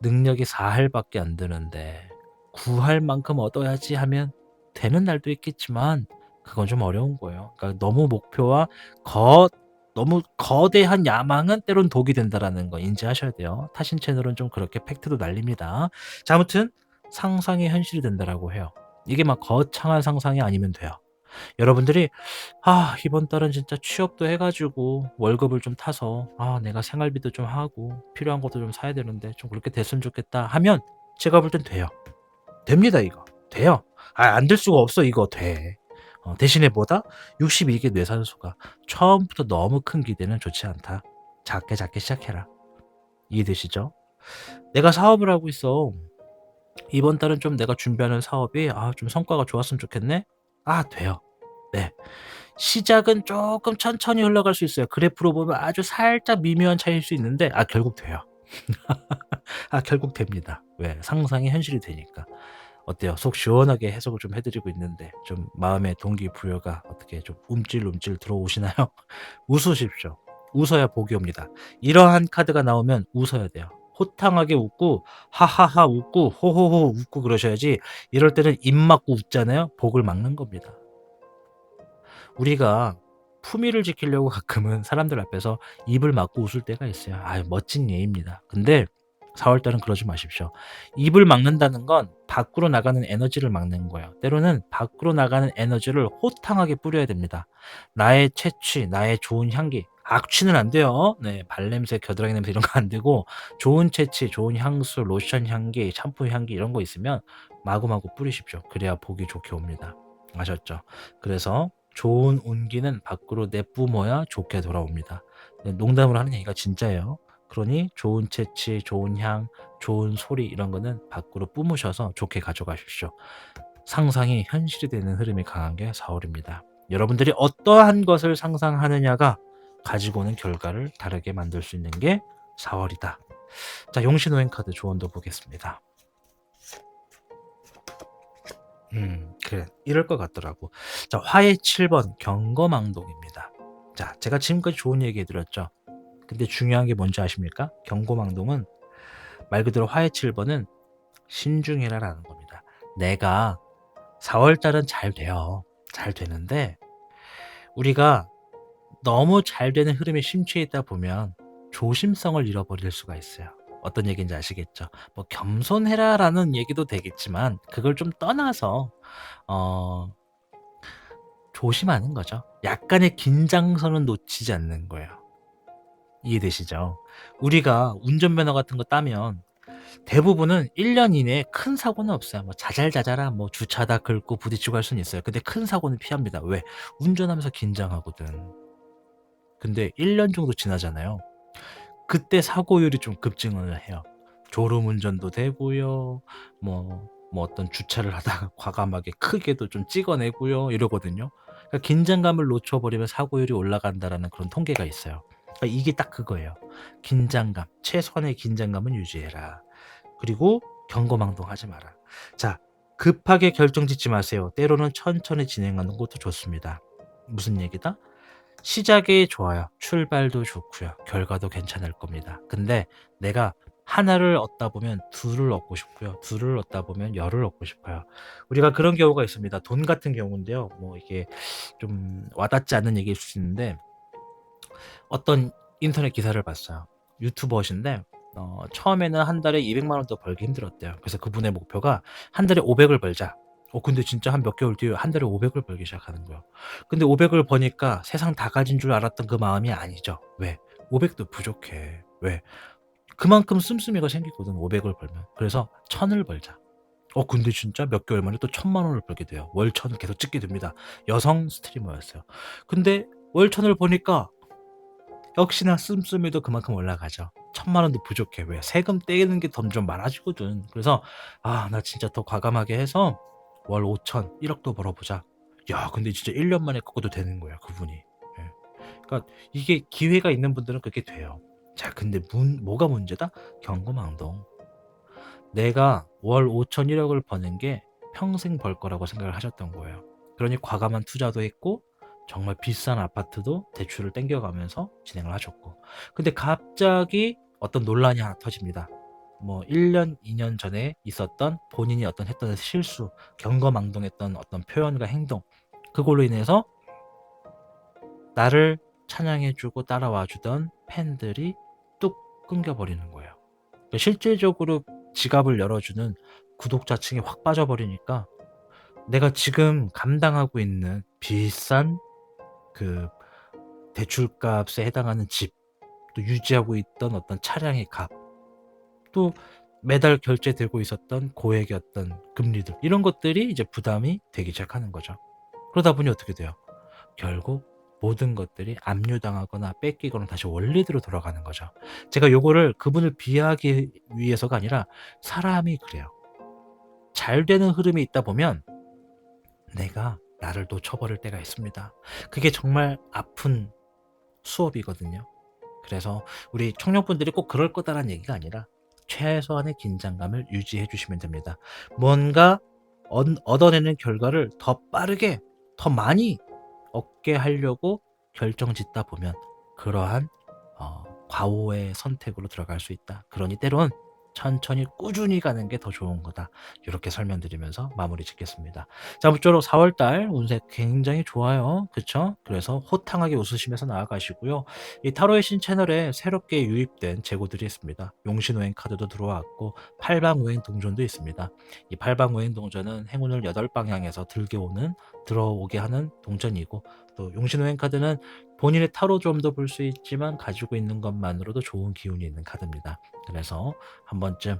능력이 4 할밖에 안 되는데 9 할만큼 얻어야지 하면 되는 날도 있겠지만 그건 좀 어려운 거예요. 그러니까 너무 목표와 거 너무 거대한 야망은 때론 독이 된다라는 거 인지하셔야 돼요. 타신 채널은 좀 그렇게 팩트도 날립니다. 자 아무튼 상상이 현실이 된다라고 해요. 이게 막 거창한 상상이 아니면 돼요. 여러분들이 이번 달은 진짜 취업도 해 가지고 월급을 좀 타서 내가 생활비도 좀 하고 필요한 것도 좀 사야 되는데 좀 그렇게 됐으면 좋겠다." 하면 제가 볼 땐 돼요. 됩니다 이거. 돼요. 안 될 수가 없어 이거 돼. 대신에 뭐다? 62개 뇌산소가 처음부터 너무 큰 기대는 좋지 않다. 작게 작게 시작해라. 이해되시죠? 내가 사업을 하고 있어. 이번 달은 좀 내가 준비하는 사업이 좀 성과가 좋았으면 좋겠네. 돼요. 네. 시작은 쪼끔 천천히 흘러갈 수 있어요. 그래프로 보면 아주 살짝 미묘한 차이일 수 있는데 결국 돼요. 결국 됩니다. 왜? 상상이 현실이 되니까. 어때요? 속 시원하게 해석을 좀 해 드리고 있는데 좀 마음의 동기부여가 어떻게 좀 움찔움찔 들어오시나요? 웃으십시오. 웃어야 복이 옵니다. 이러한 카드가 나오면 웃어야 돼요. 호탕하게 웃고 하하하 웃고 호호호 웃고 그러셔야지 이럴 때는 입 막고 웃잖아요. 복을 막는 겁니다. 우리가 품위를 지키려고 가끔은 사람들 앞에서 입을 막고 웃을 때가 있어요. 멋진 예입니다. 근데 4월 달은 그러지 마십시오. 입을 막는다는 건 밖으로 나가는 에너지를 막는 거예요. 때로는 밖으로 나가는 에너지를 호탕하게 뿌려야 됩니다. 나의 채취, 나의 좋은 향기, 악취는 안 돼요. 네, 발냄새, 겨드랑이 냄새 이런 거 안 되고 좋은 채취, 좋은 향수, 로션 향기, 샴푸 향기 이런 거 있으면 마구마구 뿌리십시오. 그래야 복이 좋게 옵니다. 아셨죠? 그래서 좋은 운기는 밖으로 내뿜어야 좋게 돌아옵니다. 네, 농담으로 하는 얘기가 진짜예요. 그러니 좋은 채취, 좋은 향, 좋은 소리 이런 거는 밖으로 뿜으셔서 좋게 가져가십시오. 상상이 현실이 되는 흐름이 강한 게 4 월입니다. 여러분들이 어떠한 것을 상상하느냐가 가지고 오는 결과를 다르게 만들 수 있는 게 4 월이다. 자, 용신호행 카드 조언도 보겠습니다. 그래. 이럴 것 같더라고. 자, 화의 7 번 경거망동입니다. 자, 제가 지금까지 좋은 얘기 해 드렸죠. 근데 중요한 게 뭔지 아십니까? 경거망동은 말 그대로 화의 7 번은 신중해라라는 겁니다. 내가 4월 달은 잘 돼요. 잘 되는데 우리가 너무 잘 되는 흐름에 심취해 있다 보면 조심성을 잃어버릴 수가 있어요. 어떤 얘기인지 아시겠죠? 뭐 겸손해라라는 얘기도 되겠지만 그걸 좀 떠나서 어 조심하는 거죠. 약간의 긴장선은 놓치지 않는 거예요. 이해되시죠? 우리가 운전면허 같은 거 따면 대부분은 1년 이내에 큰 사고는 없어요. 뭐 자잘자잘한 뭐 주차하다 긁고 부딪히고 할 수는 있어요. 근데 큰 사고는 피합니다. 왜? 운전하면서 긴장하거든. 근데 1년 정도 지나잖아요. 그때 사고율이 좀 급증을 해요. 졸음 운전도 되고요. 뭐 어떤 주차를 하다가 과감하게 크게도 좀 찍어 내고요. 이러거든요. 그러니까 긴장감을 놓쳐 버리면 사고율이 올라간다라는 그런 통계가 있어요. 그러니까 이게 딱 그거예요. 긴장감, 최소한의 긴장감은 유지해라. 그리고 경거망동하지 마라. 자, 급하게 결정짓지 마세요. 때로는 천천히 진행하는 것도 좋습니다. 무슨 얘기다? 시작이 좋아요. 출발도 좋고요. 결과도 괜찮을 겁니다. 근데 내가 하나를 얻다 보면 둘을 얻고 싶고요. 둘을 얻다 보면 열을 얻고 싶어요. 우리가 그런 경우가 있습니다. 돈 같은 경우인데요. 뭐 이게 좀 와닿지 않는 얘기일 수 있는데 어떤 인터넷 기사를 봤어요. 유튜버신데 처음에는 한 달에 200만 원도 벌기 힘들었대요. 그래서 그분의 목표가 한 달에 500을 벌자. 근데 진짜 한 몇 개월 뒤에 한 달에 500을 벌기 시작하는 거예요. 근데 500을 버니까 세상 다 가진 줄 알았던 그 마음이 아니죠. 왜? 500도 부족해. 왜? 그만큼 씀씀이가 생기거든, 500을 벌면. 그래서 1000을 벌자. 근데 진짜 몇 개월 만에 또 1000만 원을 벌게 돼요. 월 1000을 계속 찍게 됩니다. 여성 스트리머였어요. 근데 월 1000을 버니까 역시나 씀씀이도 그만큼 올라가죠. 1000만 원도 부족해. 왜? 세금 떼는 게 점 많아지거든. 그래서 나 진짜 더 과감하게 해서 월 5천, 1억도 벌어보자. 야, 근데 진짜 1년 만에 그것도 되는 거야, 그분이. 예. 그러니까 이게 기회가 있는 분들은 그게 돼요. 자, 근데 뭐가 문제다? 경거망동. 내가 월 5천, 1억을 버는 게 평생 벌 거라고 생각을 하셨던 거예요. 그러니 과감한 투자도 했고 정말 비싼 아파트도 대출을 땡겨가면서 진행을 하셨고, 근데 갑자기 어떤 논란이 하나 터집니다. 뭐 1년, 2년 전에 있었던 본인이 했던 실수, 경거망동했던 어떤 표현과 행동, 그걸로 인해서 나를 찬양해주고 따라와주던 팬들이 뚝 끊겨버리는 거예요. 그러니까 실질적으로 지갑을 열어주는 구독자층이 확 빠져버리니까 내가 지금 감당하고 있는 비싼 그 대출값에 해당하는 집, 또 유지하고 있던 어떤 차량의 값, 또 매달 결제되고 있었던 고액의 어떤 금리들, 이런 것들이 이제 부담이 되기 시작하는 거죠. 그러다 보니 어떻게 돼요? 결국 모든 것들이 압류당하거나 뺏기거나 다시 원리대로 돌아가는 거죠. 제가 요거를 그분을 비하하기 위해서가 아니라 사람이 그래요. 잘 되는 흐름이 있다 보면 내가 나를 놓쳐버릴 때가 있습니다. 그게 정말 아픈 수업이거든요. 그래서 우리 청년분들이 꼭 그럴 거다라는 얘기가 아니라 최소한의 긴장감을 유지해 주시면 됩니다. 뭔가 얻어내는 결과를 더 빠르게, 더 많이 얻게 하려고 결정 짓다 보면 그러한 과오의 선택으로 들어갈 수 있다. 그러니 때론 천천히 꾸준히 가는 게 더 좋은 거다. 이렇게 설명드리면서 마무리 짓겠습니다. 자, 무쪼록 4월달 운세 굉장히 좋아요. 그쵸? 그래서 호탕하게 웃으시면서 나아가시고요. 이 타로의 신 채널에 새롭게 유입된 재고들이 있습니다. 용신오행 카드도 들어왔고 팔방오행 동전도 있습니다. 이 팔방오행 동전은 행운을 8방향에서 들어오게 하는 동전이고, 또 용신오행 카드는 본인의 타로 점도 볼 수 있지만 가지고 있는 것만으로도 좋은 기운이 있는 카드입니다. 그래서 한 번쯤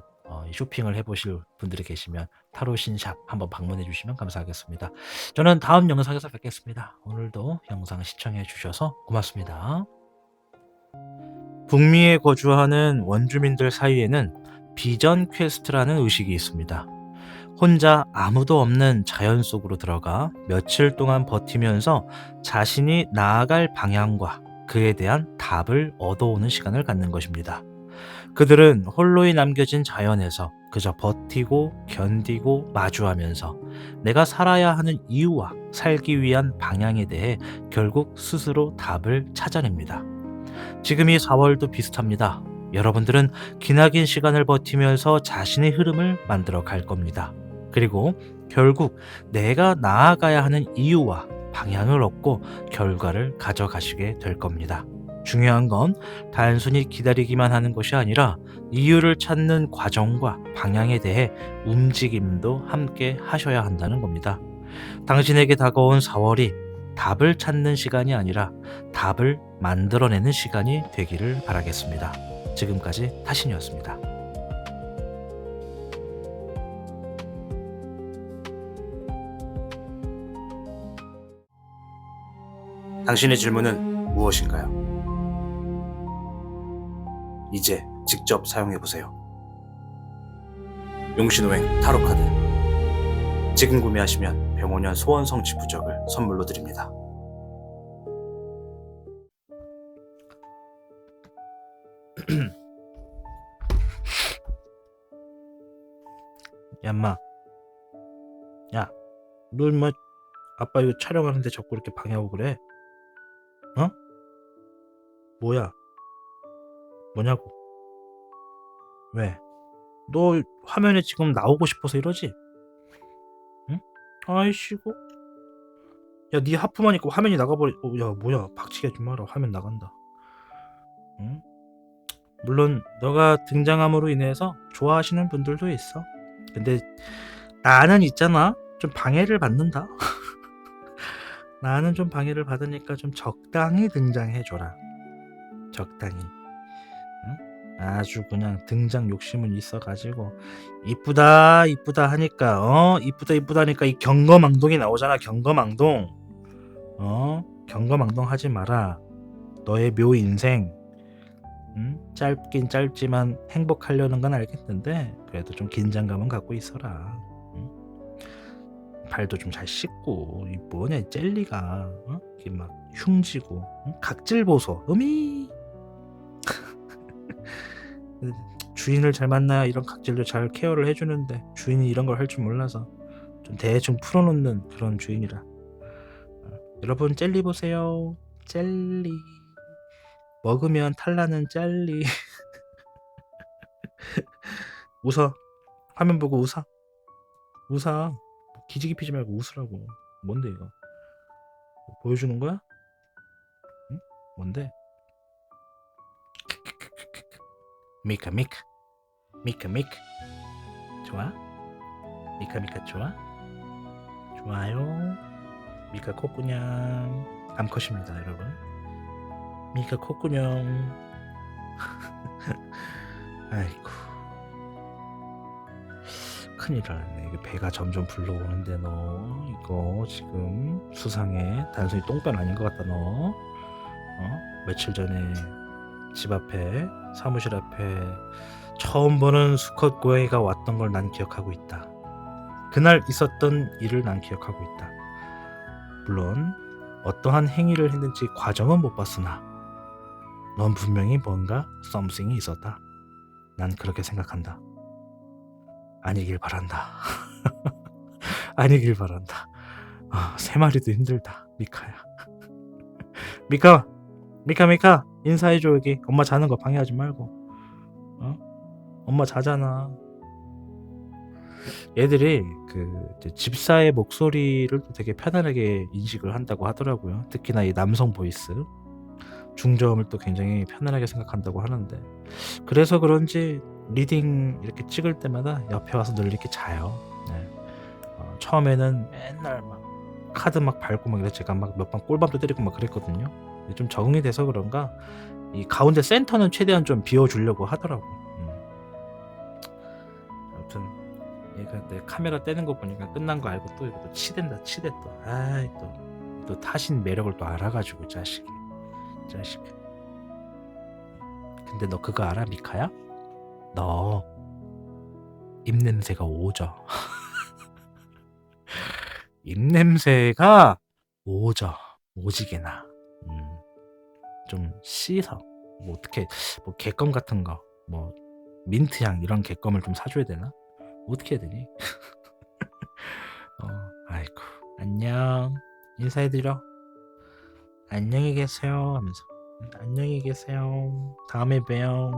쇼핑을 해보실 분들이 계시면 타로 신샵 한번 방문해 주시면 감사하겠습니다. 저는 다음 영상에서 뵙겠습니다. 오늘도 영상 시청해 주셔서 고맙습니다. 북미에 거주하는 원주민들 사이에는 비전 퀘스트라는 의식이 있습니다. 혼자 아무도 없는 자연 속으로 들어가 며칠 동안 버티면서 자신이 나아갈 방향과 그에 대한 답을 얻어오는 시간을 갖는 것입니다. 그들은 홀로이 남겨진 자연에서 그저 버티고 견디고 마주하면서 내가 살아야 하는 이유와 살기 위한 방향에 대해 결국 스스로 답을 찾아냅니다. 지금이 4월도 비슷합니다. 여러분들은 기나긴 시간을 버티면서 자신의 흐름을 만들어 갈 겁니다. 그리고 결국 내가 나아가야 하는 이유와 방향을 얻고 결과를 가져가시게 될 겁니다. 중요한 건 단순히 기다리기만 하는 것이 아니라 이유를 찾는 과정과 방향에 대해 움직임도 함께 하셔야 한다는 겁니다. 당신에게 다가온 4월이 답을 찾는 시간이 아니라 답을 만들어내는 시간이 되기를 바라겠습니다. 지금까지 타신이었습니다. 당신의 질문은 무엇인가요? 이제 직접 사용해보세요. 용신오행 타로카드. 지금 구매하시면 병원연 소원성취 부적을 선물로 드립니다. 야, 인마. 야, 너 인마 아빠 이거 촬영하는데 자꾸 이렇게 방해하고 그래? 어? 뭐야? 뭐냐고? 왜? 너 화면에 지금 나오고 싶어서 이러지? 응? 아이씨고. 야, 네 하품하니까 화면이 나가버리. 야, 뭐야? 박치기 하지 마라. 화면 나간다. 응? 물론 너가 등장함으로 인해서 좋아하시는 분들도 있어. 근데 나는 있잖아. 좀 방해를 받는다. 나는 좀 방해를 받으니까 좀 적당히 등장해 줘라. 적당히. 응? 아주 그냥 등장 욕심은 있어 가지고 이쁘다 이쁘다 하니까 이쁘다 이쁘다 하니까 이 경거망동이 나오잖아. 경거망동. 경거망동 하지 마라. 너의 묘 인생. 응? 짧긴 짧지만 행복하려는 건 알겠는데 그래도 좀 긴장감은 갖고 있어라. 응? 발도 좀 잘 씻고 이 뭐냐 이 젤리가 이게 막 흉지고 각질 보소. 음이 주인을 잘 만나야 이런 각질도 잘 케어를 해주는데 주인이 이런 걸 할 줄 몰라서 좀 대충 풀어놓는 그런 주인이라. 여러분 젤리 보세요. 젤리 먹으면 탈나는 젤리. 웃어. 화면 보고 웃어. 웃어. 기지개 피지 말고 웃으라고. 뭔데 이거? 보여주는 거야? 응? 뭔데? 미카 미카 미카 미카 좋아? 미카 미카 좋아? 좋아요. 미카 콧구녕 암컷입니다 여러분. 미카 콧구녕. 아이고 큰일 났네. 이게 배가 점점 불러오는데 너 이거 지금 수상해. 단순히 똥변 아닌 것 같다 너. 며칠 전에 집 앞에 사무실 앞에 처음 보는 수컷 고양이가 왔던 걸 난 기억하고 있다. 그날 있었던 일을 난 기억하고 있다. 물론 어떠한 행위를 했는지 과정은 못 봤으나 넌 분명히 뭔가 썸씽이 있었다. 난 그렇게 생각한다. 아니길 바란다. 아니길 바란다. 세 마리도 힘들다. 미카야. 미카, 미카 인사해줘. 여기 엄마 자는 거 방해하지 말고. 엄마 자잖아. 얘들이 이제 집사의 목소리를 또 되게 편안하게 인식을 한다고 하더라고요. 특히나 이 남성 보이스 중저음을 또 굉장히 편안하게 생각한다고 하는데 그래서 그런지 리딩 이렇게 찍을 때마다 옆에 와서 늘 이렇게 자요. 네. 처음에는 맨날 막 카드 막 밟고 막 이래서 제가 막 몇 번 꼴밤도 때리고 막 그랬거든요. 좀 적응이 돼서 그런가 이 가운데 센터는 최대한 좀 비워주려고 하더라고. 아무튼 얘가 내 카메라 떼는 거 보니까 끝난 거 알고 또 이거 또 치댄다 치대 또. 아이 또 타신 매력을 또 알아가지고 자식. 근데 너 그거 알아 미카야? 너 입냄새가 오져. 입냄새가 오져. 오지게 나. 좀 씻어. 뭐 어떻게 뭐 객검 같은 거, 뭐 민트향 이런 객검을 좀 사줘야 되나? 어떻게 해야 되니? 아이고 안녕 인사해드려. 안녕히 계세요 하면서 안녕히 계세요. 다음에 봬요.